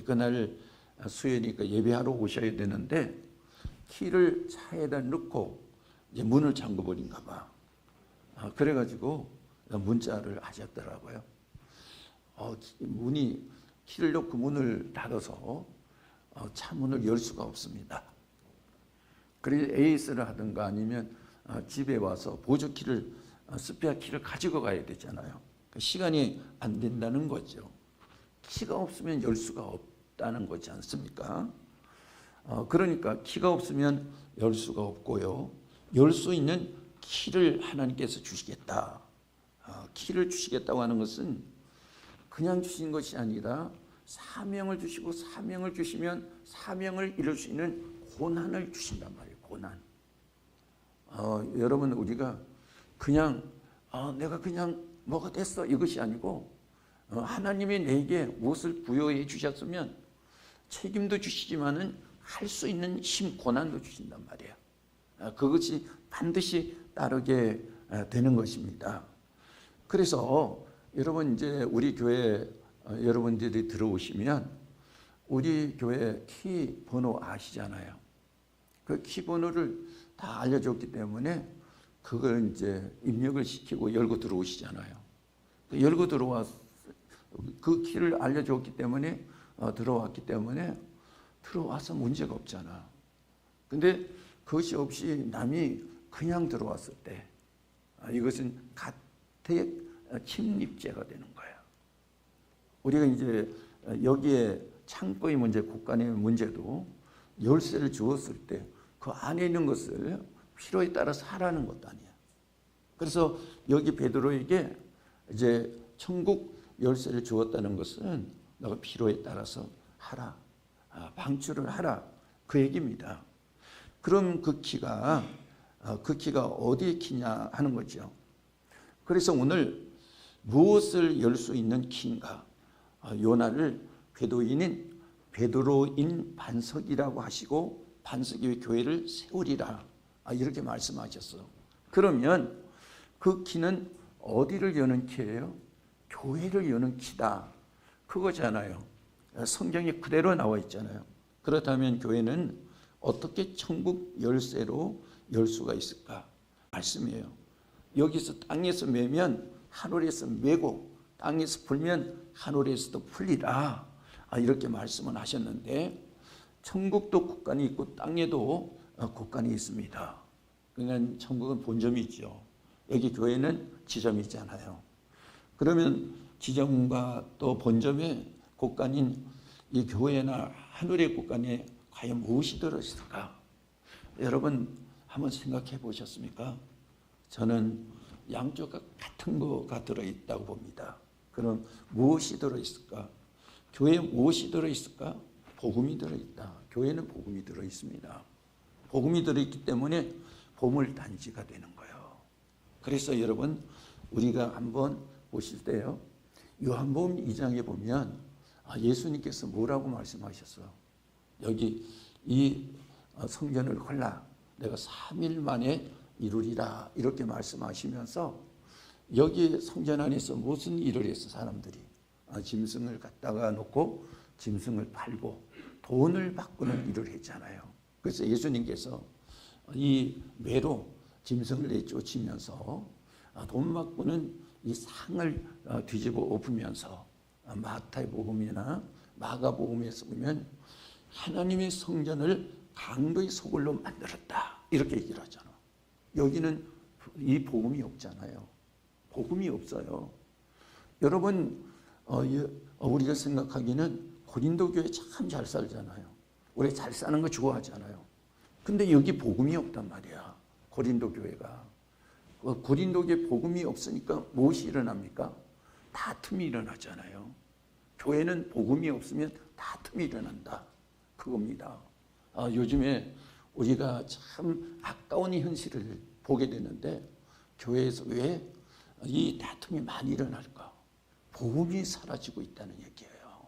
그날 수요일이니까 예배하러 오셔야 되는데 키를 차에다 넣고 이제 문을 잠궈 버린가 봐. 그래가지고 문자를 하셨더라고요. 문이 키를 넣고 문을 닫아서 차 문을 열 수가 없습니다. 그래서 AS를 하든가 아니면 집에 와서 보조키를 스페어 키를 가지고 가야 되잖아요. 시간이 안 된다는 거죠. 키가 없으면 열 수가 없다는 거지 않습니까? 그러니까 키가 없으면 열 수가 없고요. 열 수 있는 키를 하나님께서 주시겠다. 키를 주시겠다고 하는 것은 그냥 주신 것이 아니라 사명을 주시고 사명을 주시면 사명을 이룰 수 있는 고난을 주신단 말이에요. 고난. 여러분 우리가 그냥 내가 그냥 뭐가 됐어 이것이 아니고 하나님이 내게 무엇을 부여해 주셨으면 책임도 주시지만은 할 수 있는 힘 고난도 주신단 말이에요. 그것이 반드시 따르게 되는 것입니다. 그래서 여러분 이제 우리 교회 여러분들이 들어오시면 우리 교회 키 번호 아시잖아요. 그 키 번호를 다 알려줬기 때문에 그걸 이제 입력을 시키고 열고 들어오시잖아요. 열고 들어와서 그 키를 알려줬기 때문에 들어왔기 때문에 들어와서 문제가 없잖아. 근데 그것이 없이 남이 그냥 들어왔을 때 이것은 가택 침입죄가 되는 거예요. 우리가 이제 여기에 창고의 문제, 곳간의 문제도 열쇠를 주었을 때 그 안에 있는 것을 필요에 따라서 하라는 것도 아니야. 그래서 여기 베드로에게 이제 천국 열쇠를 주었다는 것은 너가 필요에 따라서 하라, 방출을 하라 그 얘기입니다. 그럼 그 키가 어디에 키냐 하는 거죠. 그래서 오늘 무엇을 열 수 있는 키인가? 요나를 베드로인 반석이라고 하시고 반석 위에 교회를 세우리라 이렇게 말씀하셨어. 그러면 그 키는 어디를 여는 키예요? 교회를 여는 키다. 그거잖아요. 성경에 그대로 나와 있잖아요. 그렇다면 교회는 어떻게 천국 열쇠로 열 수가 있을까? 말씀이에요. 여기서 땅에서 매면 하늘에서 매고 땅에서 풀면 하늘에서도 풀리라. 이렇게 말씀을 하셨는데 천국도 국간이 있고 땅에도 국간이 있습니다. 그러니까 천국은 본점이죠. 여기 교회는 지점이잖아요. 그러면 지점과 또 본점의 국간인 이 교회나 하늘의 국간에 과연 무엇이 들어있을까? 여러분 한번 생각해 보셨습니까? 저는 양쪽 같은 거가 들어있다고 봅니다. 그럼 무엇이 들어있을까? 교회에 무엇이 들어있을까? 복음이 들어있다. 교회는 복음이 들어있습니다. 복음이 들어있기 때문에 보물단지가 되는 거예요. 그래서 여러분 우리가 한번 보실 때요, 요한복음 2장에 보면 예수님께서 뭐라고 말씀하셨어요? 여기 이 성전을 헐라 내가 3일 만에 이루리라 이렇게 말씀하시면서 여기 성전 안에서 무슨 일을 했어? 사람들이 짐승을 갖다가 놓고 짐승을 팔고 돈을 바꾸는 일을 했잖아요. 그래서 예수님께서 이 매로 짐승을 내쫓으면서 돈 바꾸는 이 상을 뒤집어 엎으면서 마태복음이나 마가복음에서 보면 하나님의 성전을 강도의 소굴로 만들었다 이렇게 얘기를 하잖아. 여기는 이 복음이 없잖아요. 복음이 없어요. 여러분 우리가 생각하기는 고린도 교회 참 잘 살잖아요. 우리 잘 사는 거 좋아하잖아요. 근데 여기 복음이 없단 말이야. 고린도 교회가. 고린도 교회 복음이 없으니까 무엇이 일어납니까? 다툼이 일어나잖아요. 교회는 복음이 없으면 다툼이 일어난다. 그겁니다. 요즘에 우리가 참 아까운 현실을 보게 되는데 교회에서 왜 이 다툼이 많이 일어날까? 복음이 사라지고 있다는 얘기예요.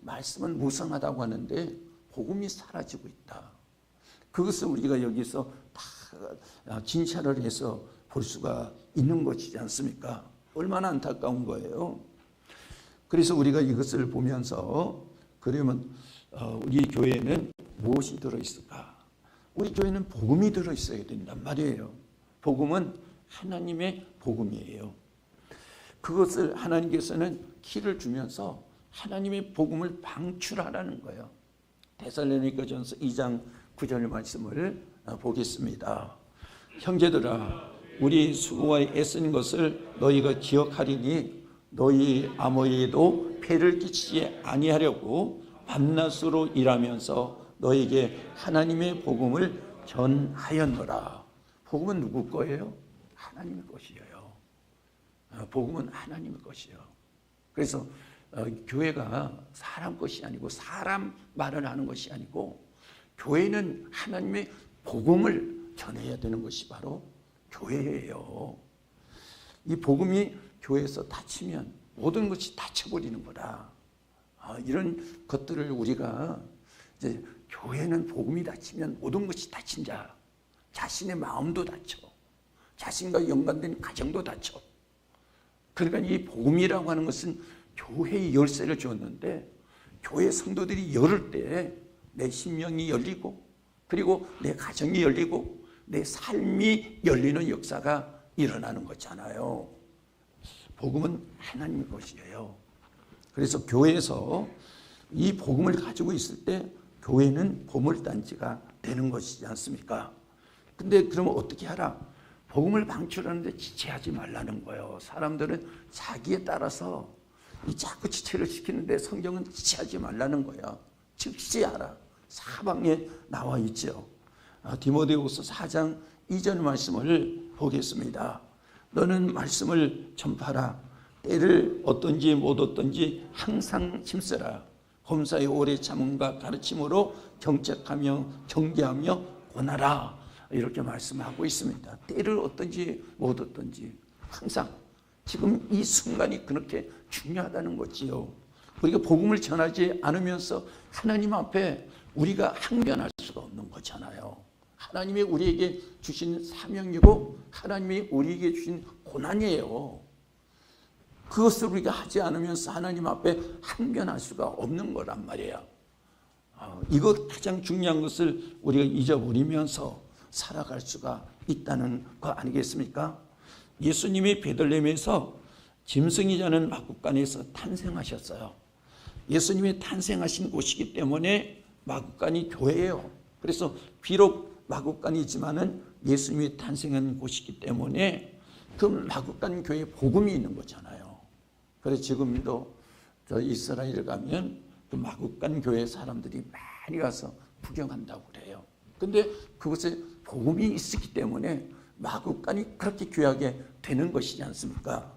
말씀은 무성하다고 하는데 복음이 사라지고 있다. 그것을 우리가 여기서 다 진찰을 해서 볼 수가 있는 것이지 않습니까? 얼마나 안타까운 거예요. 그래서 우리가 이것을 보면서 그러면 우리 교회에는 무엇이 들어있을까? 우리 교회는 복음이 들어있어야 된단 말이에요. 복음은 하나님의 복음이에요. 그것을 하나님께서는 키를 주면서 하나님의 복음을 방출하라는 거예요. 데살로니가전서 2장 9절 말씀을 보겠습니다. 형제들아 우리 수고와 애쓴 것을 너희가 기억하리니 너희 아무에도 폐를 끼치지 아니하려고 밤낮으로 일하면서 너에게 하나님의 복음을 전하였노라. 복음은 누구 거예요? 하나님의 것이에요. 복음은 하나님의 것이에요. 그래서 교회가 사람 것이 아니고 사람 말을 하는 것이 아니고 교회는 하나님의 복음을 전해야 되는 것이 바로 교회예요. 이 복음이 교회에서 닫히면 모든 것이 닫혀버리는 거다. 이런 것들을 우리가 이제 교회는 복음이 닫히면 모든 것이 닫힌다. 자신의 마음도 닫혀. 자신과 연관된 가정도 닫혀. 그러니까 이 복음이라고 하는 것은 교회의 열쇠를 주었는데 교회 성도들이 열을 때 내 심령이 열리고 그리고 내 가정이 열리고 내 삶이 열리는 역사가 일어나는 거잖아요. 복음은 하나님의 것이에요. 그래서 교회에서 이 복음을 가지고 있을 때 교회는 보물단지가 되는 것이지 않습니까? 근데 그러면 어떻게 하라? 복음을 방출하는데 지체하지 말라는 거예요. 사람들은 자기에 따라서 이 자꾸 지체를 시키는데 성경은 지체하지 말라는 거야. 즉시하라. 사방에 나와 있죠. 디모데후서 4장 2절 말씀을 보겠습니다. 너는 말씀을 전파하라. 때를 어떤지 못 어떤지 항상 힘쓰라. 범사의 오래 참음과 가르침으로 경책하며 경계하며 권하라. 이렇게 말씀하고 있습니다. 때를 어떤지 못 어떤지 항상 지금 이 순간이 그렇게 중요하다는 거지요. 우리가 복음을 전하지 않으면서 하나님 앞에 우리가 항변할 수가 없는 거잖아요. 하나님이 우리에게 주신 사명이고 하나님이 우리에게 주신 고난이에요. 그것을 우리가 하지 않으면서 하나님 앞에 항변할 수가 없는 거란 말이에요. 이것 가장 중요한 것을 우리가 잊어버리면서 살아갈 수가 있다는 거 아니겠습니까? 예수님이 베들레헴에서 짐승이 자는 마구간에서 탄생하셨어요. 예수님이 탄생하신 곳이기 때문에 마구간이 교회예요. 그래서 비록 마구간이지만은 예수님이 탄생한 곳이기 때문에 그 마구간 교회에 복음이 있는 거잖아요. 그래서 지금도 저 이스라엘 가면 그 마구간 교회 사람들이 많이 가서 구경한다고 그래요. 근데 그곳에 복음이 있었기 때문에 마구간이 그렇게 귀하게 되는 것이지 않습니까?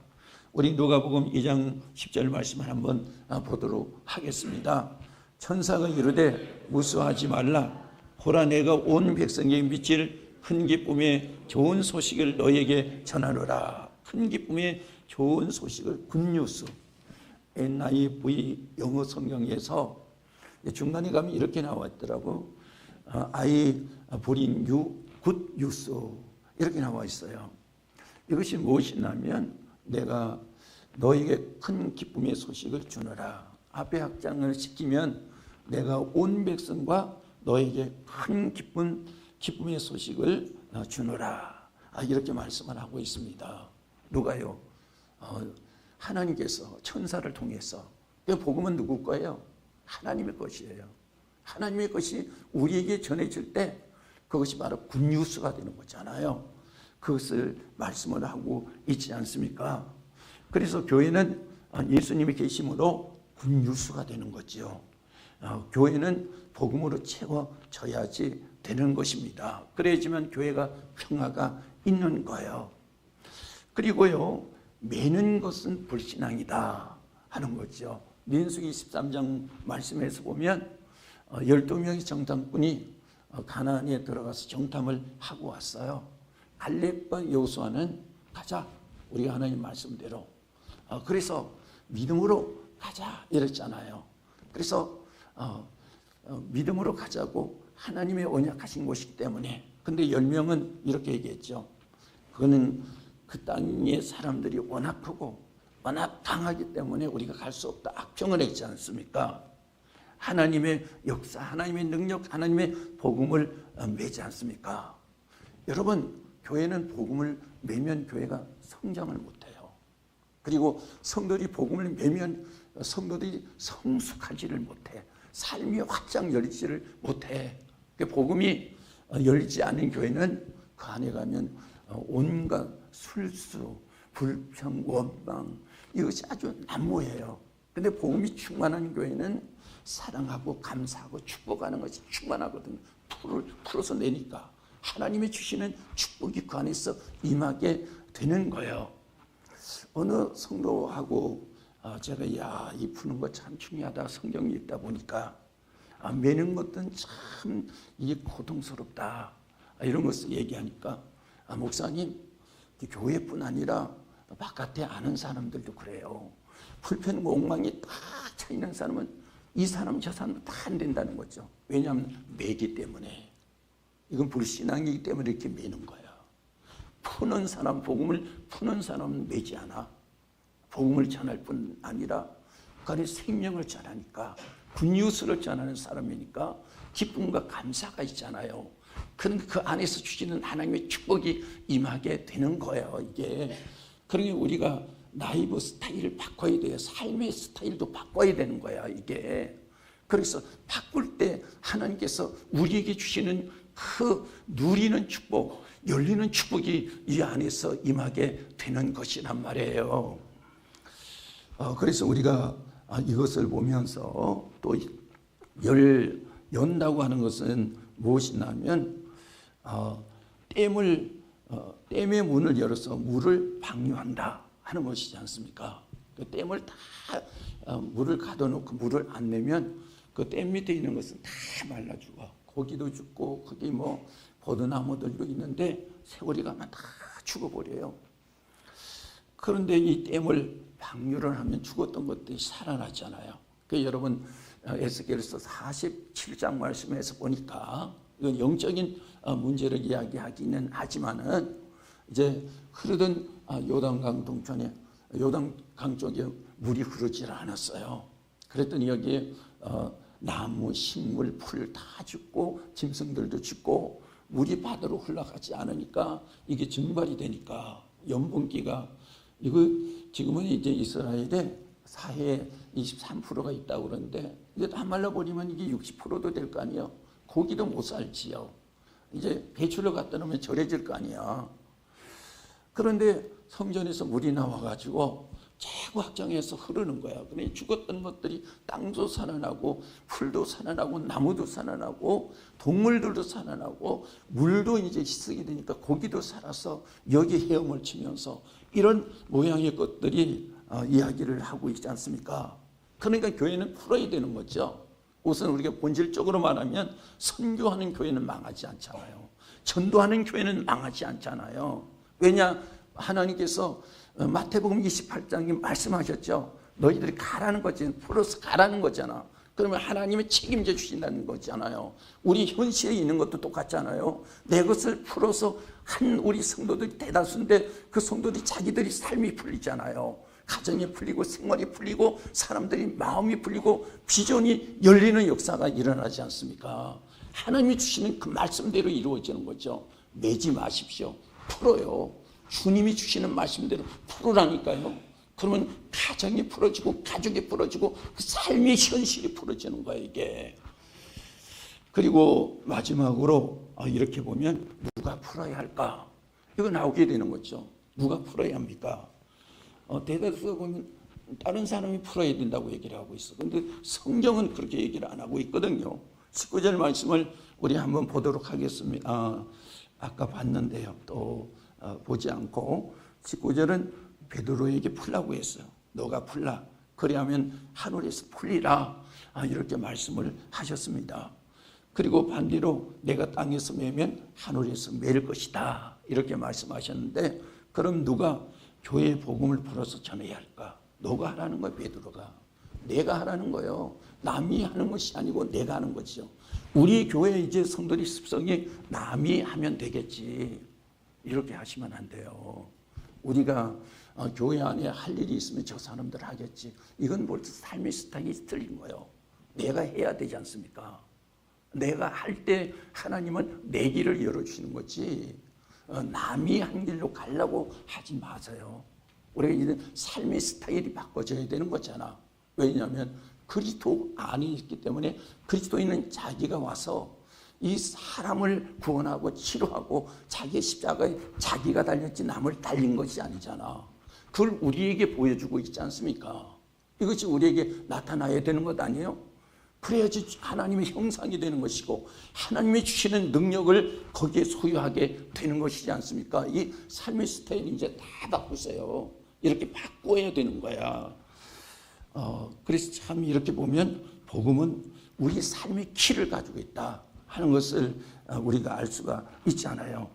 우리 누가복음 2장 10절 말씀을 한번 보도록 하겠습니다. 천사가 이르되 무수하지 말라. 보라 내가 온 백성에게 미칠 큰 기쁨의 좋은 소식을 너에게 전하노라. 큰 기쁨의 좋은 소식을 굿뉴스. NIV 영어 성경에서 중간에 가면 이렇게 나와 있더라고. I bring you good news. 이렇게 나와 있어요. 이것이 무엇이냐면 내가 너에게 큰 기쁨의 소식을 주노라. 앞에 확장을 시키면 내가 온 백성과 너에게 큰 기쁨의 소식을 주노라. 이렇게 말씀을 하고 있습니다. 누가요? 하나님께서 천사를 통해서. 복음은 누구 거예요? 하나님의 것이에요. 하나님의 것이 우리에게 전해질 때 그것이 바로 굿뉴스가 되는 거잖아요. 그것을 말씀을 하고 있지 않습니까? 그래서 교회는 예수님이 계심으로 굿뉴스가 되는 거죠. 교회는 복음으로 채워져야지 되는 것입니다. 그래야지만 교회가 평화가 있는 거예요. 그리고요, 매는 것은 불신앙이다 하는 거죠. 민수기 13장 말씀에서 보면 12명의 정탐꾼이 가나안에 들어가서 정탐을 하고 왔어요. 갈렙과 여호수아는 가자, 우리가 하나님 말씀대로. 그래서 믿음으로 가자 이랬잖아요. 그래서 믿음으로 가자고 하나님의 언약하신 것이기 때문에. 근데 10명은 이렇게 얘기했죠. 그거는 그 땅의 사람들이 워낙 크고 워낙 강하기 때문에 우리가 갈 수 없다. 악평을 했지 않습니까? 하나님의 역사, 하나님의 능력, 하나님의 복음을 매지 않습니까? 여러분, 교회는 복음을 매면 교회가 성장을 못해요. 그리고 성도들이 복음을 매면 성도들이 성숙하지를 못해. 삶이 확장 열리지를 못해. 복음이 열리지 않은 교회는 그 안에 가면 온갖 술수, 불평, 원망 이것이 아주 난무해요. 근데 복음이 충만한 교회는 사랑하고 감사하고 축복하는 것이 충만하거든요. 풀어서 내니까 하나님이 주시는 축복이 그 안에서 임하게 되는 거예요. 어느 성도하고 제가 이 푸는 거 참 중요하다 성경이 읽다 보니까 매는 것은 참 이게 고통스럽다 이런 것을 얘기하니까 목사님, 교회뿐 아니라 바깥에 아는 사람들도 그래요. 불평과 옥망이 딱 차 있는 사람은 이 사람 저 사람 다 안 된다는 거죠. 왜냐하면 매기 때문에. 이건 불신앙이기 때문에 이렇게 매는 거야. 푸는 사람, 복음을 푸는 사람은 매지 않아. 복음을 전할 뿐 아니라 그 안에 생명을 전하니까, 굿뉴스를 전하는 사람이니까 기쁨과 감사가 있잖아요. 그러니까 그 안에서 주시는 하나님의 축복이 임하게 되는 거예요, 이게. 그러니 우리가 라이프 스타일을 바꿔야 돼요. 삶의 스타일도 바꿔야 되는 거야, 이게. 그래서 바꿀 때 하나님께서 우리에게 주시는 그 누리는 축복, 열리는 축복이 이 안에서 임하게 되는 것이란 말이에요. 그래서 우리가 이것을 보면서 또 연다고 하는 것은 무엇이냐면 댐의 문을 열어서 물을 방류한다 하는 것이지 않습니까? 그 댐을 다 물을 가둬놓고 물을 안 내면 그 댐 밑에 있는 것은 다 말라 죽어. 고기도 죽고 거기 뭐 버드나무들도 있는데 세월이 가면 다 죽어버려요. 그런데 이 댐을 방류를 하면 죽었던 것들이 살아났잖아요. 그 여러분 에스겔서 47장 말씀에서 보니까 이건 영적인 문제를 이야기하기는 하지만은 이제 흐르던 요단강 동편에 요단강 쪽에 물이 흐르질 않았어요. 그랬더니 여기에 나무, 식물, 풀 다 죽고 짐승들도 죽고 물이 바다로 흘러가지 않으니까 이게 증발이 되니까 연분기가 이거 지금은 이제 이스라엘에 사해에 23%가 있다고 그러는데 이제 다 말라버리면 이게 60%도 될 거 아니에요. 고기도 못 살지요. 이제 배추를 갖다 놓으면 절해질 거 아니야. 그런데 성전에서 물이 나와가지고 자꾸 확장해서 흐르는 거야. 그러니 죽었던 것들이 땅도 살아나고 풀도 살아나고 나무도 살아나고 동물들도 살아나고 물도 이제 쓰게 되니까 고기도 살아서 여기 헤엄을 치면서 이런 모양의 것들이 이야기를 하고 있지 않습니까? 그러니까 교회는 풀어야 되는 거죠. 우선 우리가 본질적으로 말하면 선교하는 교회는 망하지 않잖아요. 전도하는 교회는 망하지 않잖아요. 왜냐? 하나님께서 마태복음 28장에 말씀하셨죠. 너희들이 가라는 거지. 풀어서 가라는 거잖아. 그러면 하나님이 책임져 주신다는 거잖아요. 우리 현실에 있는 것도 똑같잖아요. 내 것을 풀어서 한 우리 성도들이 대다수인데 그 성도들이 자기들이 삶이 풀리잖아요. 가정이 풀리고 생활이 풀리고 사람들이 마음이 풀리고 비전이 열리는 역사가 일어나지 않습니까? 하나님이 주시는 그 말씀대로 이루어지는 거죠. 매지 마십시오. 풀어요. 주님이 주시는 말씀대로 풀으라니까요. 그러면 가정이 풀어지고 가족이 풀어지고 그 삶의 현실이 풀어지는 거예요, 이게. 그리고 마지막으로 이렇게 보면 누가 풀어야 할까? 이거 나오게 되는 거죠. 누가 풀어야 합니까? 대다수가 보면 다른 사람이 풀어야 된다고 얘기를 하고 있어. 그런데 성경은 그렇게 얘기를 안 하고 있거든요. 19절 말씀을 우리 한번 보도록 하겠습니다. 아까 봤는데요. 또 보지 않고 19절은 베드로에게 풀라고 했어요. 너가 풀라. 그래야면 하늘에서 풀리라. 이렇게 말씀을 하셨습니다. 그리고 반대로 내가 땅에서 매면 하늘에서 매일 것이다. 이렇게 말씀하셨는데 그럼 누가 교회의 복음을 풀어서 전해야 할까? 너가 하라는 거예요, 베드로가. 내가 하라는 거예요. 남이 하는 것이 아니고 내가 하는 거죠. 우리 교회 이제 성도들이 습성이 남이 하면 되겠지. 이렇게 하시면 안 돼요. 우리가 교회 안에 할 일이 있으면 저 사람들 하겠지. 이건 벌써 삶의 스타일이 틀린 거예요. 내가 해야 되지 않습니까? 내가 할 때 하나님은 내 길을 열어주시는 거지. 남이 한 길로 가려고 하지 마세요. 우리가 이제 삶의 스타일이 바꿔져야 되는 거잖아. 왜냐하면 그리스도 안에 있기 때문에 그리스도인은 자기가 와서 이 사람을 구원하고 치료하고 자기의 십자가에 자기가 달렸지 남을 달린 것이 아니잖아. 그걸 우리에게 보여주고 있지 않습니까? 이것이 우리에게 나타나야 되는 것 아니에요? 그래야지 하나님의 형상이 되는 것이고 하나님이 주시는 능력을 거기에 소유하게 되는 것이지 않습니까? 이 삶의 스타일이 이제 다 바꾸세요. 이렇게 바꿔야 되는 거야. 그래서 참 이렇게 보면 복음은 우리 삶의 키를 가지고 있다 하는 것을 우리가 알 수가 있잖아요.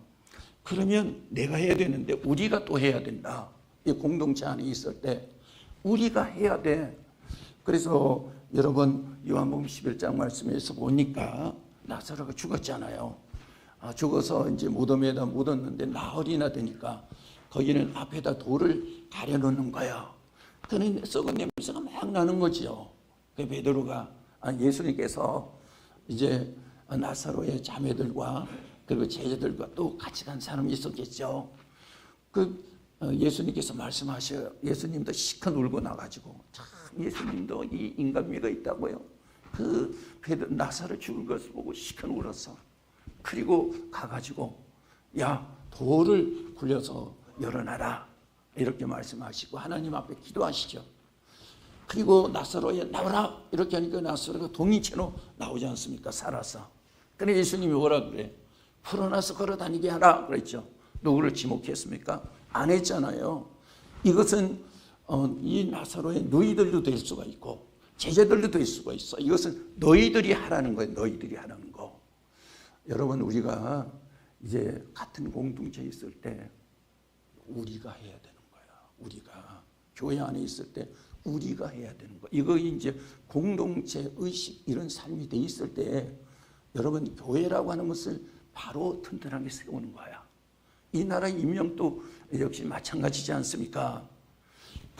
그러면 내가 해야 되는데 우리가 또 해야 된다. 이 공동체 안에 있을 때 우리가 해야 돼. 그래서 여러분 요한복음 11장 말씀에서 보니까 나사로가 죽었잖아요. 죽어서 이제 무덤에다 묻었는데 나흘이나 되니까 거기는 앞에다 돌을 가려놓는 거야. 그는 썩은 냄새가 막 나는 거지요. 그 베드로가 예수님께서 이제 나사로의 자매들과 그리고 제자들과 또 같이 간 사람이 있었겠죠. 그 예수님께서 말씀하셔요. 예수님도 시큰 울고 나가지고 참 예수님도 이 인간미가 있다고요. 그 나사로 죽은 것을 보고 시큰 울었어. 그리고 가가지고 야 돌을 굴려서 열어놔라 이렇게 말씀하시고 하나님 앞에 기도하시죠. 그리고 나사로야 나오라 이렇게 하니까 나사로가 동이체로 나오지 않습니까? 살아서. 그런데 예수님이 뭐라 그래? 풀어놔서 걸어다니게 하라 그랬죠. 누구를 지목했습니까? 안 했잖아요. 이것은 이 나사로의 너희들도 될 수가 있고 제자들도 될 수가 있어. 이것은 너희들이 하라는 거예요. 너희들이 하라는 거. 여러분 우리가 이제 같은 공동체에 있을 때 우리가 해야 되는 거야. 우리가 교회 안에 있을 때 우리가 해야 되는 거. 이거 이제 공동체 의식 이런 삶이 돼 있을 때 여러분 교회라고 하는 것을 바로 튼튼하게 세우는 거야. 이 나라 임명도 역시 마찬가지지 않습니까?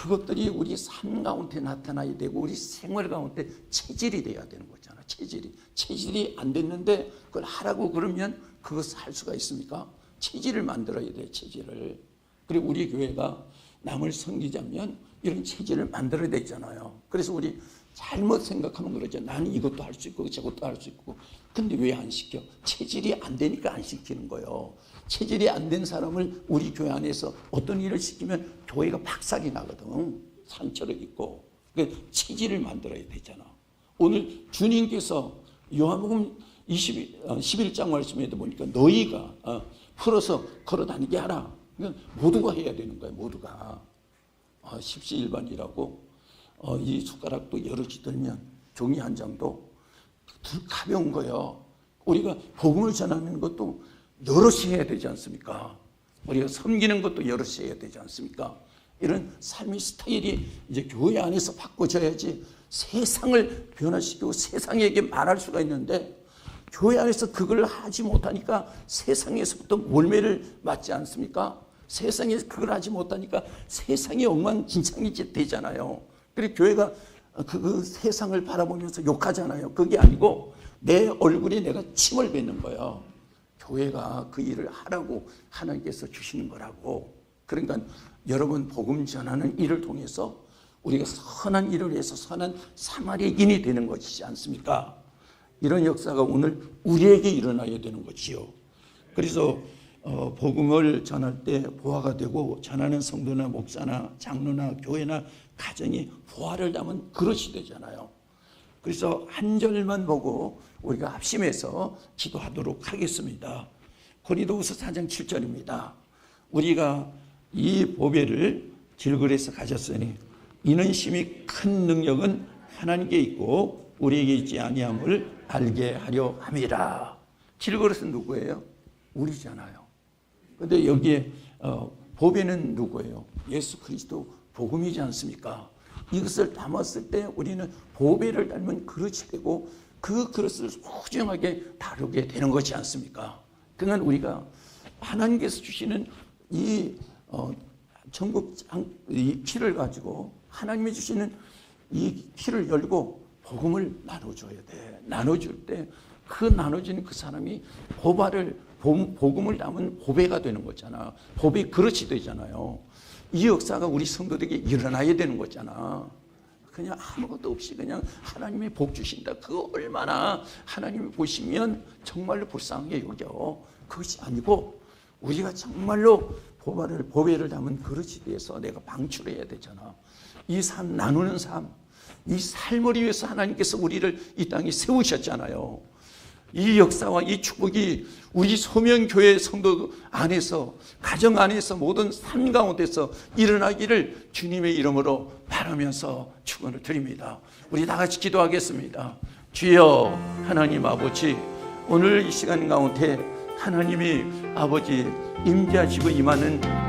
그것들이 우리 삶 가운데 나타나야 되고 우리 생활 가운데 체질이 돼야 되는 거잖아. 체질이 안 됐는데 그걸 하라고 그러면 그것을 할 수가 있습니까? 체질을 만들어야 돼. 체질을. 그리고 우리 교회가 남을 섬기자면 이런 체질을 만들어야 되잖아요. 그래서 우리 잘못 생각하면 그러죠. 나는 이것도 할 수 있고 저것도 할 수 있고. 근데 왜 안 시켜? 체질이 안 되니까 안 시키는 거예요. 체질이 안 된 사람을 우리 교회 안에서 어떤 일을 시키면 교회가 박살이 나거든. 상처를 입고. 그러니까 체질을 만들어야 되잖아. 오늘 주님께서 요한복음 11장 말씀에도 보니까 너희가 풀어서 걸어다니게 하라. 그러니까 모두가 해야 되는 거예요. 모두가. 십시일반이라고 이 숟가락도 여럿이 들면 종이 한 장도 가벼운 거예요. 우리가 복음을 전하는 것도 여럿이 해야 되지 않습니까? 우리가 섬기는 것도 여럿이 해야 되지 않습니까? 이런 삶의 스타일이 이제 교회 안에서 바꿔져야지 세상을 변화시키고 세상에게 말할 수가 있는데 교회 안에서 그걸 하지 못하니까 세상에서부터 몰매를 맞지 않습니까? 세상에서 그걸 하지 못하니까 세상이 엉망진창이 되잖아요. 그리고 교회가 그 세상을 바라보면서 욕하잖아요. 그게 아니고 내 얼굴에 내가 침을 뱉는 거예요. 교회가 그 일을 하라고 하나님께서 주시는 거라고. 그러니까 여러분 복음 전하는 일을 통해서 우리가 선한 일을 해서 선한 사마리아인이 되는 것이지 않습니까? 이런 역사가 오늘 우리에게 일어나야 되는 것이요. 그래서 복음을 전할 때 보화가 되고 전하는 성도나 목사나 장로나 교회나 가정이 보화를 담은 그릇이 되잖아요. 그래서 한 절만 보고 우리가 합심해서 기도하도록 하겠습니다. 고린도후서 4장 7절입니다. 우리가 이 보배를 질그릇에서 가졌으니 이는 심히 큰 능력은 하나님께 있고 우리에게 있지 아니함을 알게 하려 함이라. 질그릇은 누구예요? 우리잖아요. 근데 여기에 보배는 누구예요? 예수 그리스도 복음이지 않습니까? 이것을 담았을 때 우리는 보배를 닮은 그릇이 되고 그 그릇을 소중하게 다루게 되는 것이 않습니까? 그러니까 우리가 하나님께서 주시는 이 전국 이 키를 가지고 하나님이 주시는 이 키를 열고 복음을 나눠줘야 돼. 나눠줄 때 그 나눠지는 그 사람이 복음을 담은 보배가 되는 거잖아. 보배 그릇이 되잖아요. 이 역사가 우리 성도들에게 일어나야 되는 거잖아. 그냥 아무것도 없이 그냥 하나님이 복 주신다. 그거 얼마나 하나님이 보시면 정말로 불쌍하게 여겨. 그것이 아니고 우리가 정말로 보배를 담은 그릇이 돼서 내가 방출해야 되잖아. 이 삶 나누는 삶, 이 삶을 위해서 하나님께서 우리를 이 땅에 세우셨잖아요. 이 역사와 이 축복이 우리 소명교회 성도 안에서 가정 안에서 모든 삶 가운데서 일어나기를 주님의 이름으로 바라면서 축원을 드립니다. 우리 다 같이 기도하겠습니다. 주여 하나님 아버지, 오늘 이 시간 가운데 하나님이 아버지 임재하시고 임하는